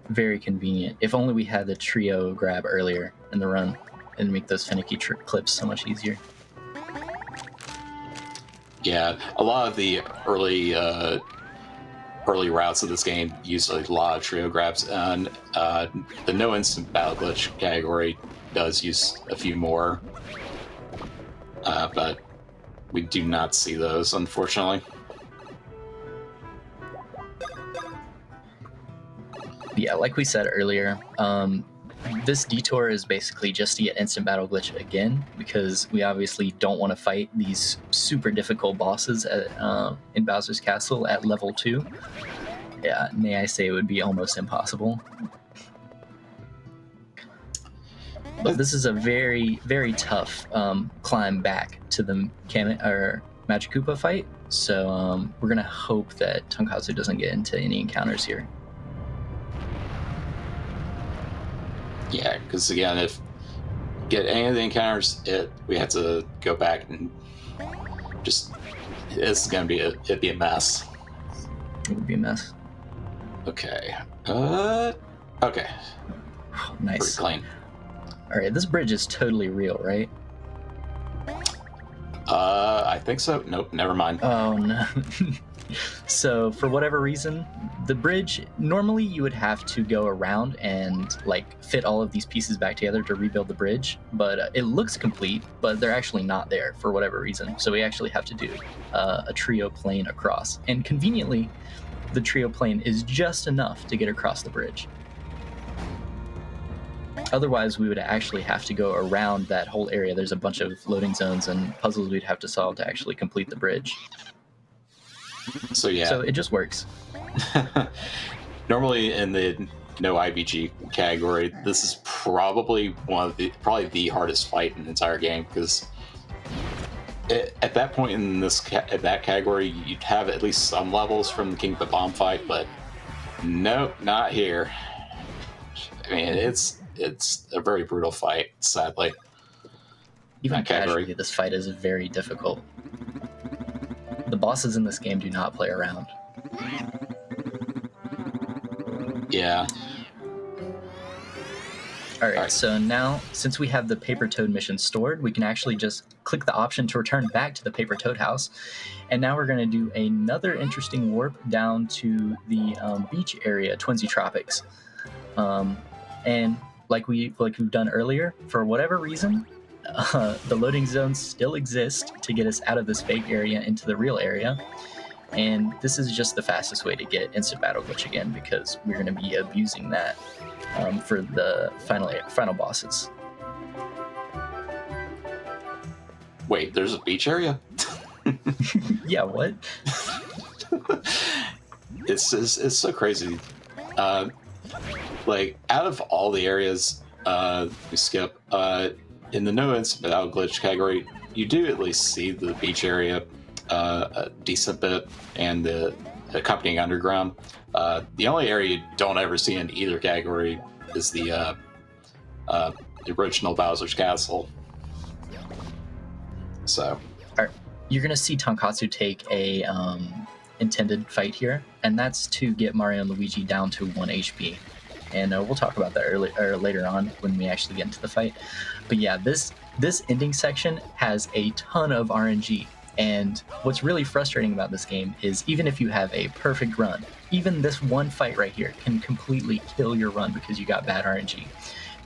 Speaker 4: Very convenient. If only we had the Trio Grab earlier in the run and make those finicky clips so much easier.
Speaker 3: Yeah, a lot of the early routes of this game use a lot of Trio Grabs, and the no instant battle glitch category does use a few more, but we do not see those, unfortunately.
Speaker 4: Yeah, like we said earlier, this detour is basically just to get instant battle glitch again, because we obviously don't want to fight these super difficult bosses in Bowser's Castle at level 2. Yeah, may I say it would be almost impossible. But this is a very, very tough climb back to the Magic Koopa fight, so we're gonna hope that Tonkotsu doesn't get into any encounters here.
Speaker 3: Yeah, because again, if get any of the encounters, we have to go back and just This is gonna be it'd be a mess.
Speaker 4: It would be a mess.
Speaker 3: Okay. Okay. Pretty
Speaker 4: Nice.
Speaker 3: clean.
Speaker 4: All right, this bridge is totally real, right?
Speaker 3: I think so. Nope, never mind.
Speaker 4: Oh no. So for whatever reason, the bridge, normally you would have to go around and like fit all of these pieces back together to rebuild the bridge, but it looks complete, but they're actually not there for whatever reason. So we actually have to do a trio plane across, and conveniently the trio plane is just enough to get across the bridge. Otherwise, we would actually have to go around that whole area. There's a bunch of loading zones and puzzles we'd have to solve to actually complete the bridge.
Speaker 3: So yeah.
Speaker 4: So it just works.
Speaker 3: Normally in the no IBG category, this is probably probably the hardest fight in the entire game, because at that point in that category, you'd have at least some levels from the King of the Bomb fight, but nope, not here. I mean, it's a very brutal fight, sadly.
Speaker 4: Even casually, this fight is very difficult. The bosses in this game do not play around.
Speaker 3: Yeah.
Speaker 4: Alright, so now, since we have the Paper Toad mission stored, we can actually just click the option to return back to the Paper Toad house. And now we're going to do another interesting warp down to the beach area, Twinsy Tropics. And like we've done earlier, for whatever reason, the loading zones still exist to get us out of this fake area into the real area. And this is just the fastest way to get instant battle glitch again, because we're going to be abusing that for the final bosses.
Speaker 3: Wait, there's a beach area?
Speaker 4: Yeah, what?
Speaker 3: It's so crazy. Like, out of all the areas we skip, in the no instant battle glitch category, you do at least see the beach area a decent bit, and the accompanying underground. The only area you don't ever see in either category is the original Bowser's Castle. So,
Speaker 4: you're gonna see Tonkotsu take a intended fight here, and that's to get Mario and Luigi down to 1 HP. And we'll talk about that later on when we actually get into the fight. But yeah, this ending section has a ton of RNG. And what's really frustrating about this game is even if you have a perfect run, even this one fight right here can completely kill your run because you got bad RNG.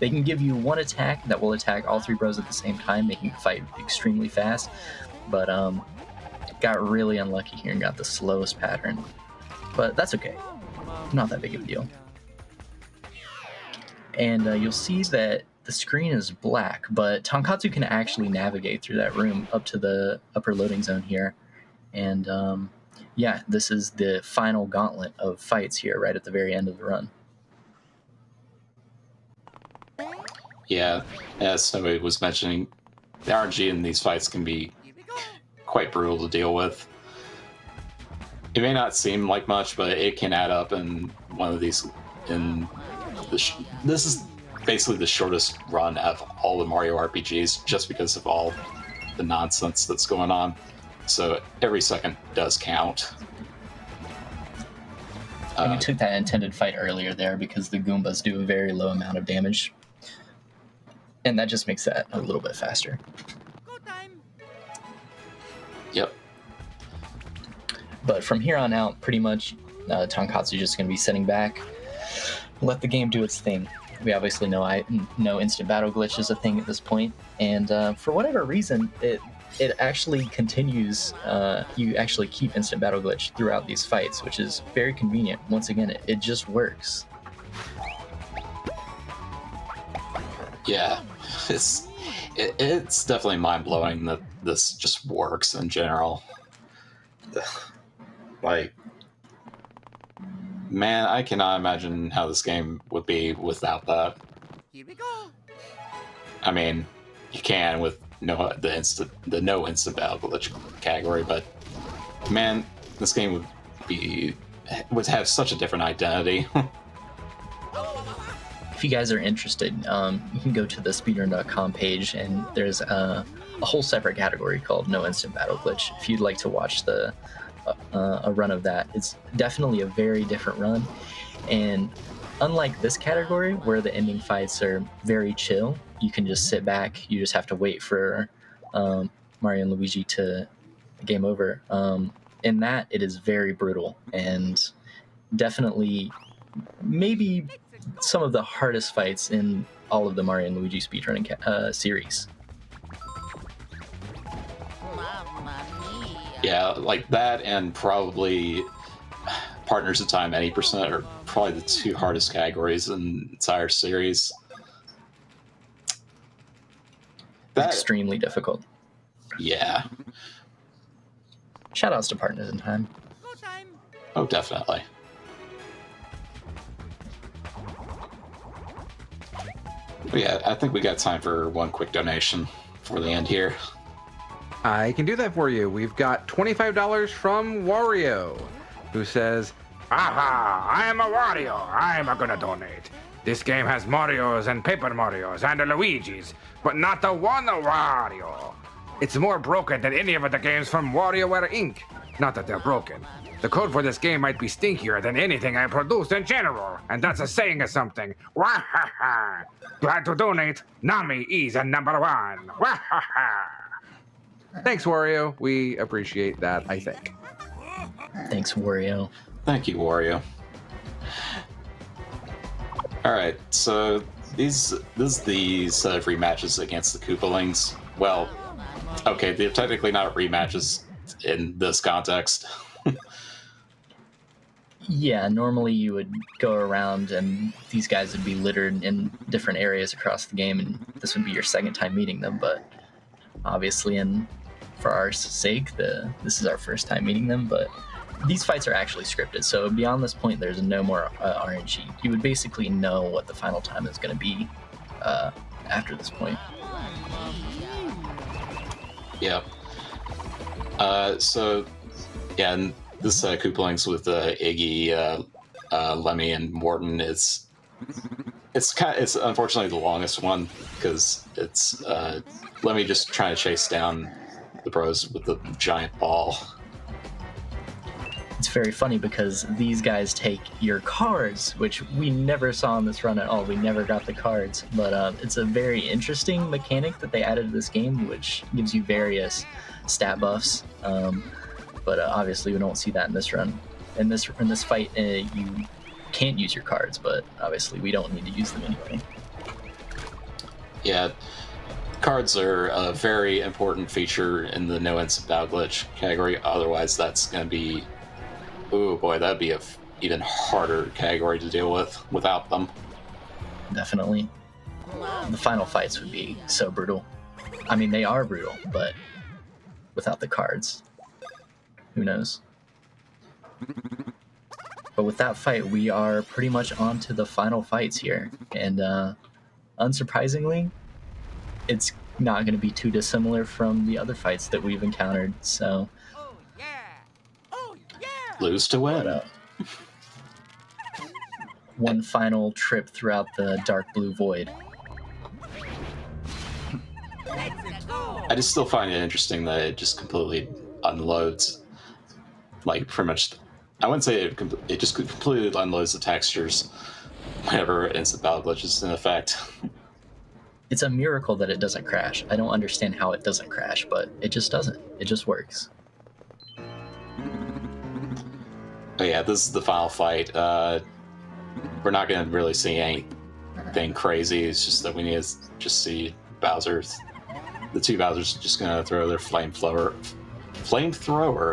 Speaker 4: They can give you one attack that will attack all three bros at the same time, making the fight extremely fast. But got really unlucky here and got the slowest pattern. But that's okay. Not that big of a deal. And you'll see that the screen is black, but Tonkotsu can actually navigate through that room up to the upper loading zone here. And yeah, this is the final gauntlet of fights here right at the very end of the run.
Speaker 3: yeah, as somebody was mentioning, the RNG in these fights can be quite brutal to deal with. It may not seem like much, but it can add up in one of these. This is basically the shortest run of all the Mario RPGs, just because of all the nonsense that's going on. So every second does count.
Speaker 4: And we took that intended fight earlier there because the Goombas do a very low amount of damage. And that just makes that a little bit faster.
Speaker 3: Yep.
Speaker 4: But from here on out, pretty much, Tonkotsu is just going to be sitting back, let the game do its thing. We obviously know no instant battle glitch is a thing at this point, and for whatever reason, it actually continues. You actually keep instant battle glitch throughout these fights, which is very convenient. Once again, it just works.
Speaker 3: Yeah, it's definitely mind-blowing that this just works in general. Like, man, I cannot imagine how this game would be without that.
Speaker 5: Here we go.
Speaker 3: I mean, you can with no instant battle glitch category, but man, this game would have such a different identity.
Speaker 4: If you guys are interested, you can go to the speedrun.com page, and there's a a whole separate category called No Instant Battle Glitch. If you'd like to watch a run of that, it's definitely a very different run. And unlike this category, where the ending fights are very chill, you can just sit back. You just have to wait for Mario and Luigi to game over. In that, it is very brutal and definitely maybe some of the hardest fights in all of the Mario and Luigi speedrunning series.
Speaker 3: Yeah, like that, and probably Partners of Time 80% are probably the two hardest categories in the entire series.
Speaker 4: Extremely difficult.
Speaker 3: Yeah.
Speaker 4: Shoutouts to Partners in Time.
Speaker 3: Oh, definitely. But yeah, I think we got time for one quick donation before the end here.
Speaker 1: I can do that for you. We've got $25 from Wario, who says, "Aha! I am a Wario. I am gonna donate. This game has Marios and Paper Marios and Luigis, but not the one Wario. It's more broken than any of the games from WarioWare Inc. Not that they're broken. The code for this game might be stinkier than anything I produced in general, and that's a saying of something. Wahaha! Glad to donate. Nami is a number one. Wahaha!" Thanks, Wario. We appreciate that, I think.
Speaker 4: Thanks, Wario.
Speaker 3: Thank you, Wario. All right, so this is the set of rematches against the Koopalings. Well, okay, they're technically not rematches in this context.
Speaker 4: Yeah, normally you would go around and these guys would be littered in different areas across the game, and this would be your second time meeting them, but obviously, and for our sake, this is our first time meeting them, but these fights are actually scripted, so beyond this point, there's no more RNG. You would basically know what the final time is going to be after this point.
Speaker 3: Yeah. So, yeah, and this Koopalings with Iggy, Lemmy, and Morton, it's unfortunately the longest one because it's Lemmy just trying to chase down the bros with the giant ball.
Speaker 4: It's very funny because these guys take your cards, which we never saw in this run at all. We never got the cards, but it's a very interesting mechanic that they added to this game, which gives you various stat buffs. But obviously, we don't see that in this run. In this fight, you can't use your cards, but obviously, we don't need to use them anyway.
Speaker 3: Yeah, cards are a very important feature in the no instant battle glitch category. Otherwise, that's going to be, oh boy, that'd be a even harder category to deal with without them.
Speaker 4: Definitely. The final fights would be so brutal. I mean, they are brutal, but without the cards, who knows? But with that fight, we are pretty much on to the final fights here. And unsurprisingly, it's not going to be too dissimilar from the other fights that we've encountered. So,
Speaker 3: Lose to win.
Speaker 4: But, one final trip throughout the dark blue void.
Speaker 3: I just still find it interesting that it just completely unloads, like pretty much. I wouldn't say it just completely unloads the textures whenever instant battle glitch is in effect.
Speaker 4: It's a miracle that it doesn't crash. I don't understand how it doesn't crash, but it just doesn't. It just works.
Speaker 3: But yeah, this is the final fight. We're not going to really see anything crazy. It's just that we need to just see Bowser. The two Bowsers just going to throw their flamethrower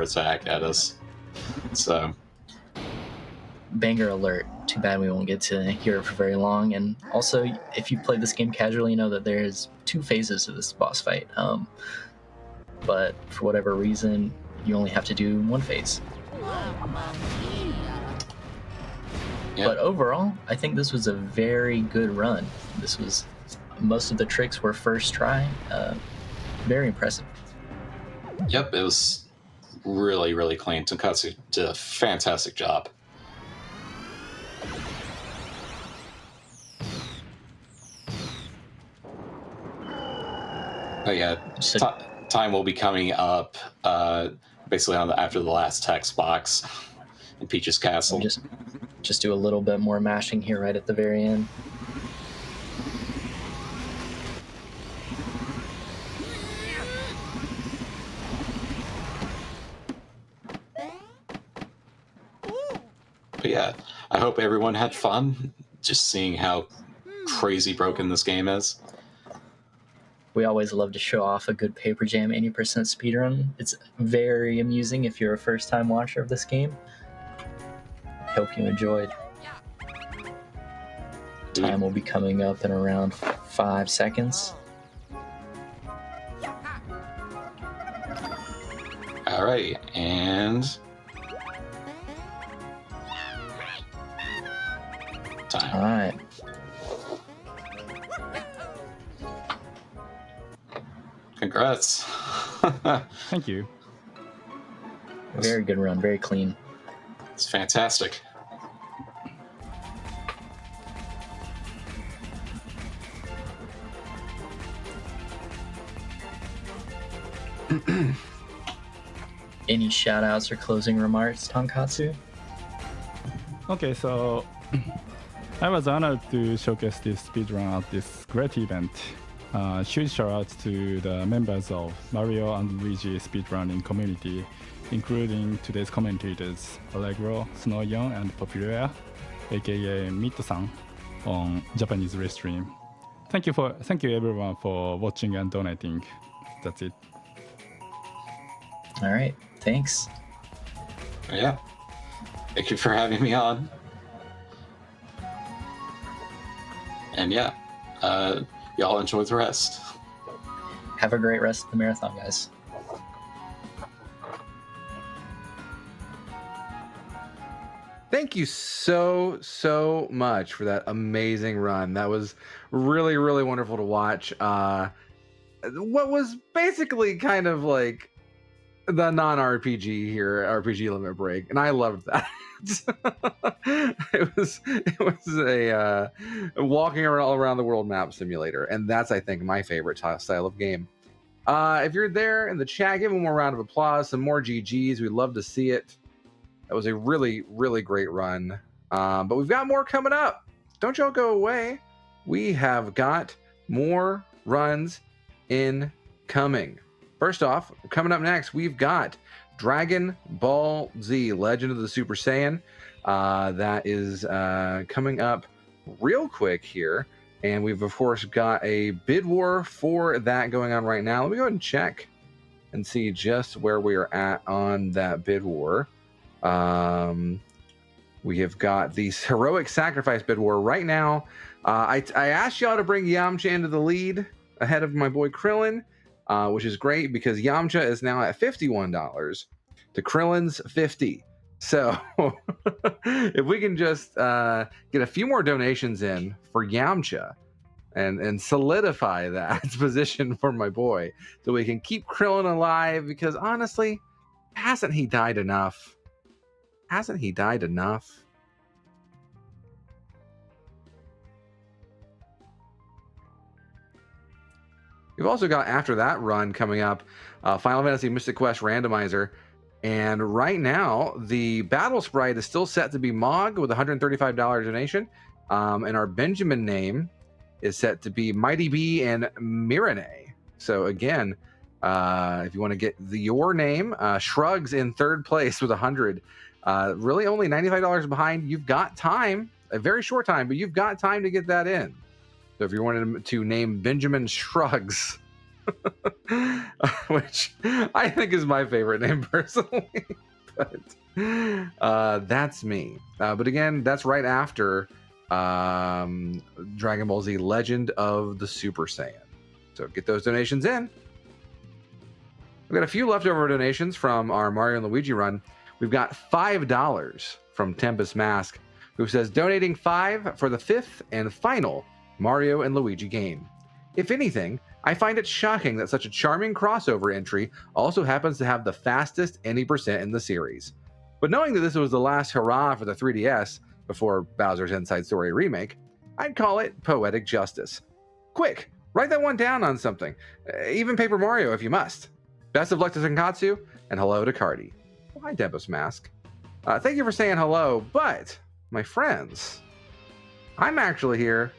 Speaker 3: attack at us. So,
Speaker 4: banger alert. Too bad we won't get to hear it for very long. And also, if you played this game casually, you know that there's two phases to this boss fight. But for whatever reason, you only have to do one phase.
Speaker 3: Yep.
Speaker 4: But overall, I think this was a very good run. Most of the tricks were first try. Very impressive.
Speaker 3: Yep, it was really, really clean. Tonkotsu did a fantastic job. Oh yeah,
Speaker 4: So
Speaker 3: time will be coming up basically after the last text box in Peach's Castle.
Speaker 4: just do a little bit more mashing here right at the very end.
Speaker 3: But yeah, I hope everyone had fun just seeing how crazy broken this game is.
Speaker 4: We always love to show off a good Paper Jam 80% speedrun. It's very amusing if you're a first-time watcher of this game. I hope you enjoyed. Time will be coming up in around 5 seconds.
Speaker 3: All right, and time.
Speaker 4: All right.
Speaker 3: Congrats.
Speaker 2: Thank you.
Speaker 4: Very good run, very clean.
Speaker 3: It's fantastic.
Speaker 4: Any shout outs or closing remarks, Tonkotsu?
Speaker 2: Okay, so I was honored to showcase this speedrun at this great event. Huge shout out to the members of Mario and Luigi speedrunning community, including today's commentators Allegro, Snoion, and Popular, aka Mito-san, on Japanese Restream. Thank you everyone for watching and donating. That's it.
Speaker 4: All right, thanks.
Speaker 3: Yeah. Thank you for having me on. And yeah, y'all enjoy the rest.
Speaker 4: Have a great rest of the marathon, guys.
Speaker 1: Thank you so much for that amazing run. That was really, really wonderful to watch. What was basically kind of like the non-RPG here, RPG Limit Break, and I loved that. it was a walking around the world map simulator, and that's, I think, my favorite style of game. If you're there in the chat, give one more round of applause, some more GGs. We'd love to see it. That was a really, really great run. But we've got more coming up. Don't y'all go away. We have got more runs incoming. First off, coming up next, we've got Dragon Ball Z, Legend of the Super Saiyan. That is coming up real quick here. And we've, of course, got a bid war for that going on right now. Let me go ahead and check and see just where we are at on that bid war. We have got the Heroic Sacrifice bid war right now. I asked y'all to bring Yamcha into the lead ahead of my boy Krillin, which is great because Yamcha is now at $51 to Krillin's $50. So if we can just get a few more donations in for Yamcha and solidify that position for my boy, so we can keep Krillin alive, because honestly, hasn't he died enough? Hasn't he died enough? We've also got, after that run coming up, Final Fantasy Mystic Quest Randomizer. And right now, the battle sprite is still set to be Mog with a $135 donation. And our Benjamin name is set to be Mighty B and Mirane. So again, if you want to get your name, Shrugs in third place with 100. Really only $95 behind. You've got time, a very short time, but you've got time to get that in. So if you wanted to name Benjamin Shrugs, which I think is my favorite name personally, but that's me. But again, that's right after Dragon Ball Z Legend of the Super Saiyan. So get those donations in. We've got a few leftover donations from our Mario and Luigi run. We've got $5 from Tempest Mask, who says, donating $5 for the 5th and final Mario and Luigi game. If anything, I find it shocking that such a charming crossover entry also happens to have the fastest any percent in the series. But knowing that this was the last hurrah for the 3DS before Bowser's Inside Story remake, I'd call it poetic justice. Quick, Write that one down on something. Even Paper Mario if you must. Best of luck to Tonkotsu, and hello to Cardi. Why, Debus Mask? Thank you for saying hello, but, my friends, I'm actually here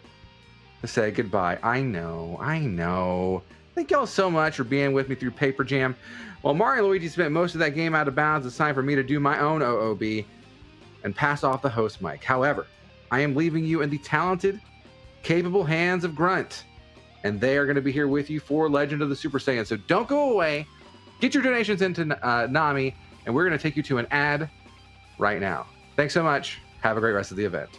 Speaker 1: to say goodbye. I know. Thank y'all so much for being with me through Paper Jam. While Mario and Luigi spent most of that game out of bounds, it's time for me to do my own OOB and pass off the host mic. However, I am leaving you in the talented, capable hands of Grunt, and they are going to be here with you for Legend of the Super Saiyan. So don't go away. Get your donations into Nami, and we're going to take you to an ad right now. Thanks so much. Have a great rest of the event.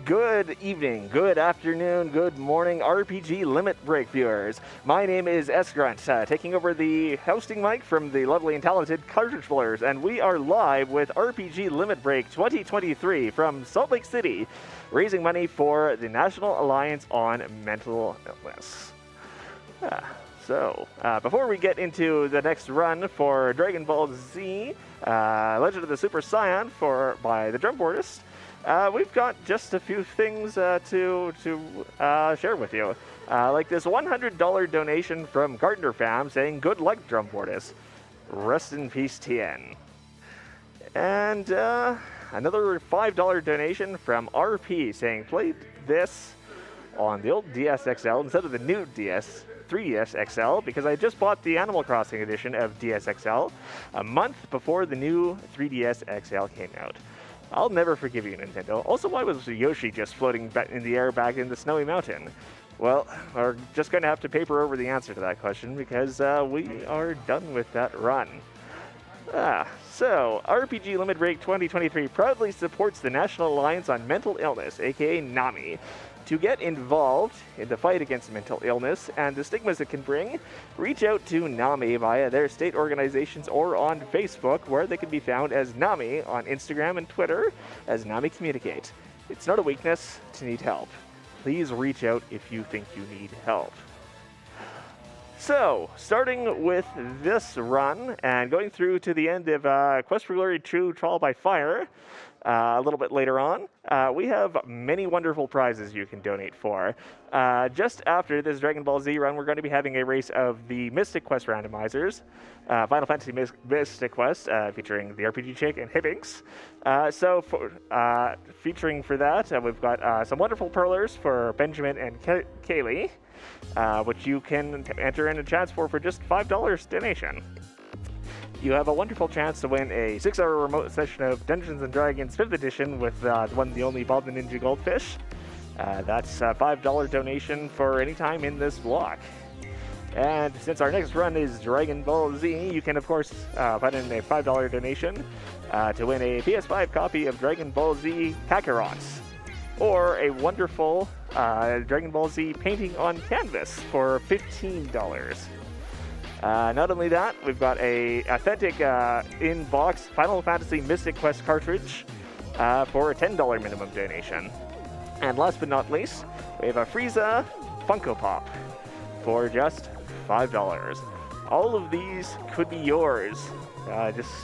Speaker 5: Good evening, good afternoon, good morning, RPG Limit Break viewers. My name is S. Grunt, taking over the hosting mic from the lovely and talented Cartridge Blurs, and we are live with RPG Limit Break 2023 from Salt Lake City, raising money for the National Alliance on Mental Illness. Before we get into the next run for Dragon Ball Z, Legend of the Super Saiyan by the Drum Bortist, we've got just a few things to share with you. Like this $100 donation from Gardner Fam saying, "Good luck, Drum Bortist. Rest in peace, TN." And another $5 donation from RP saying, "Play this on the old DS XL instead of the new DS 3DS XL because I just bought the Animal Crossing edition of DS XL a month before the new 3DS XL came out. I'll never forgive you, Nintendo. Also, why was Yoshi just floating back in the air back in the snowy mountain? Well, we're just going to have to paper over the answer to that question because we are done with that run. So, RPG Limit Break 2023 proudly supports the National Alliance on Mental Illness, aka NAMI. To get involved in the fight against mental illness and the stigmas it can bring, reach out to NAMI via their state organizations or on Facebook, where they can be found as NAMI on Instagram and Twitter as NAMI Communicate. It's not a weakness to need help. Please reach out if you think you need help. So, starting with this run and going through to the end of Quest for Glory 2 Trial by Fire, a little bit later on, we have many wonderful prizes you can donate for. Just after this Dragon Ball Z run, we're going to be having a race of the Mystic Quest randomizers, Final Fantasy Mystic Quest, featuring the RPG Chick and Hibbinks. Featuring for that, we've got some wonderful pearlers for Benjamin and Kaylee, which you can enter in a chance for just $5 donation. You have a wonderful chance to win a 6-hour remote session of Dungeons & Dragons 5th edition with the one and the only Bob the Ninja Goldfish. That's a $5 donation for any time in this block. And since our next run is Dragon Ball Z, you can of course put in a $5 donation to win a PS5 copy of Dragon Ball Z Kakarot, or a wonderful Dragon Ball Z painting on canvas for $15. Not only that, we've got a authentic in-box Final Fantasy Mystic Quest cartridge for a $10 minimum donation. And last but not least, we have a Frieza Funko Pop for just $5. All of these could be yours. Just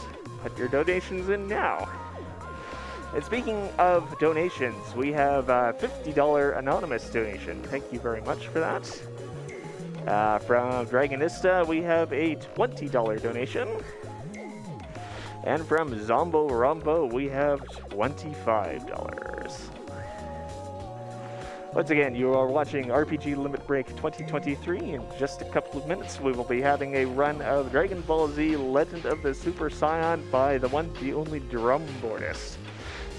Speaker 5: put your donations in now. And speaking of donations, we have a $50 anonymous donation. Thank you very much for that. From Dragonista, we have a $20 donation. And from Zombo Rombo, we have $25. Once again, you are watching RPG Limit Break 2023. In just a couple of minutes, we will be having a run of Dragon Ball Z Legend of the Super Saiyan by the one, the only Drumboardist.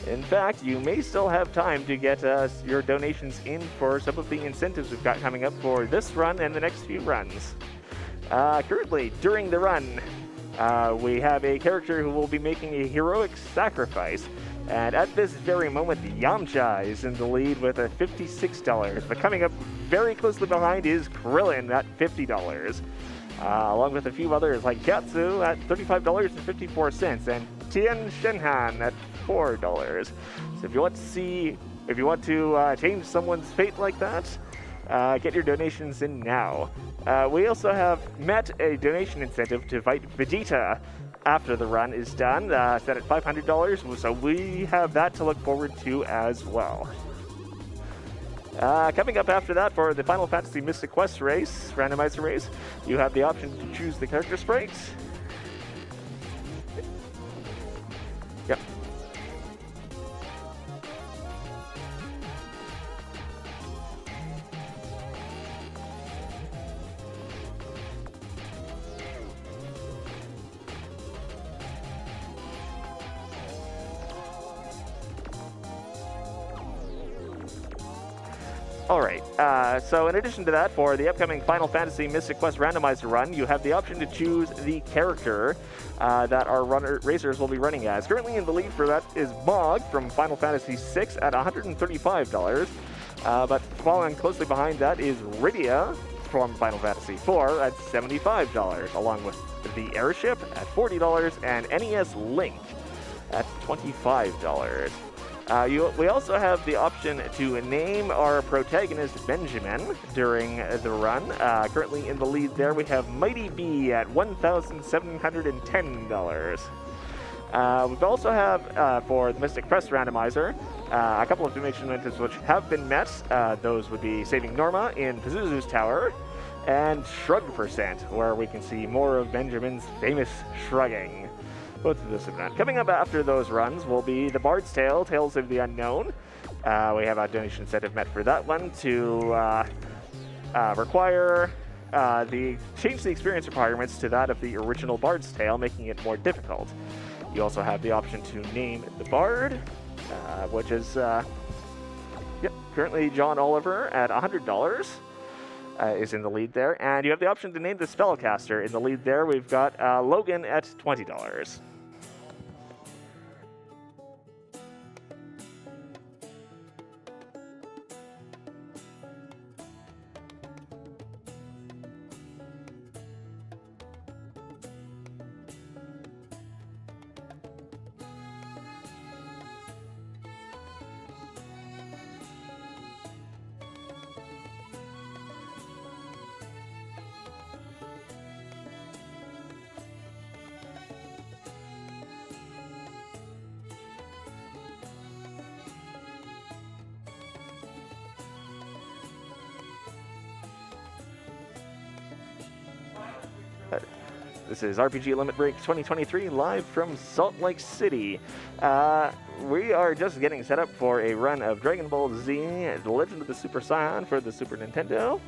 Speaker 5: In fact, you may still have time to get your donations in for some of the incentives we've got coming up for this run and the next few runs. Currently, during the run, we have a character who will be making a heroic sacrifice. And at this very moment, Yamcha is in the lead with a $56. But coming up very closely behind is Krillin at $50. Along with a few others like Katsu at $35.54 and Tien Shenhan at $4. So if you want to change someone's fate like that, get your donations in now. We also have met a donation incentive to fight Vegeta after the run is done, set at $500, so we have that to look forward to as well. Coming up after that for the Final Fantasy Mystic Quest race, randomizer race, you have the option to choose the character sprite. Yep. Alright, so in addition to that, for the upcoming Final Fantasy Mystic Quest randomizer run, you have the option to choose the character that our racers will be running as. Currently in the lead for that is Mog from Final Fantasy VI at $135, but following closely behind that is Rydia from Final Fantasy IV at $75, along with the Airship at $40 and NES Link at $25. We also have the option to name our protagonist Benjamin during the run. Currently in the lead there, we have Mighty B at $1,710. We also have, for the Mystic Quest randomizer, a couple of donation incentives which have been met. Those would be Saving Norma in Pazuzu's Tower and Shrug %, where we can see more of Benjamin's famous shrugging. Both of those have done. Coming up after those runs will be The Bard's Tale, Tales of the Unknown. We have a donation incentive met for that one to require change the experience requirements to that of the original Bard's Tale, making it more difficult. You also have the option to name the Bard, which is currently John Oliver at $100 is in the lead there, and you have the option to name the spellcaster. In the lead there, we've got Logan at $20. This is RPG Limit Break 2023, live from Salt Lake City. We are just getting set up for a run of Dragon Ball Z, The Legend of the Super Saiyan for the Super Nintendo.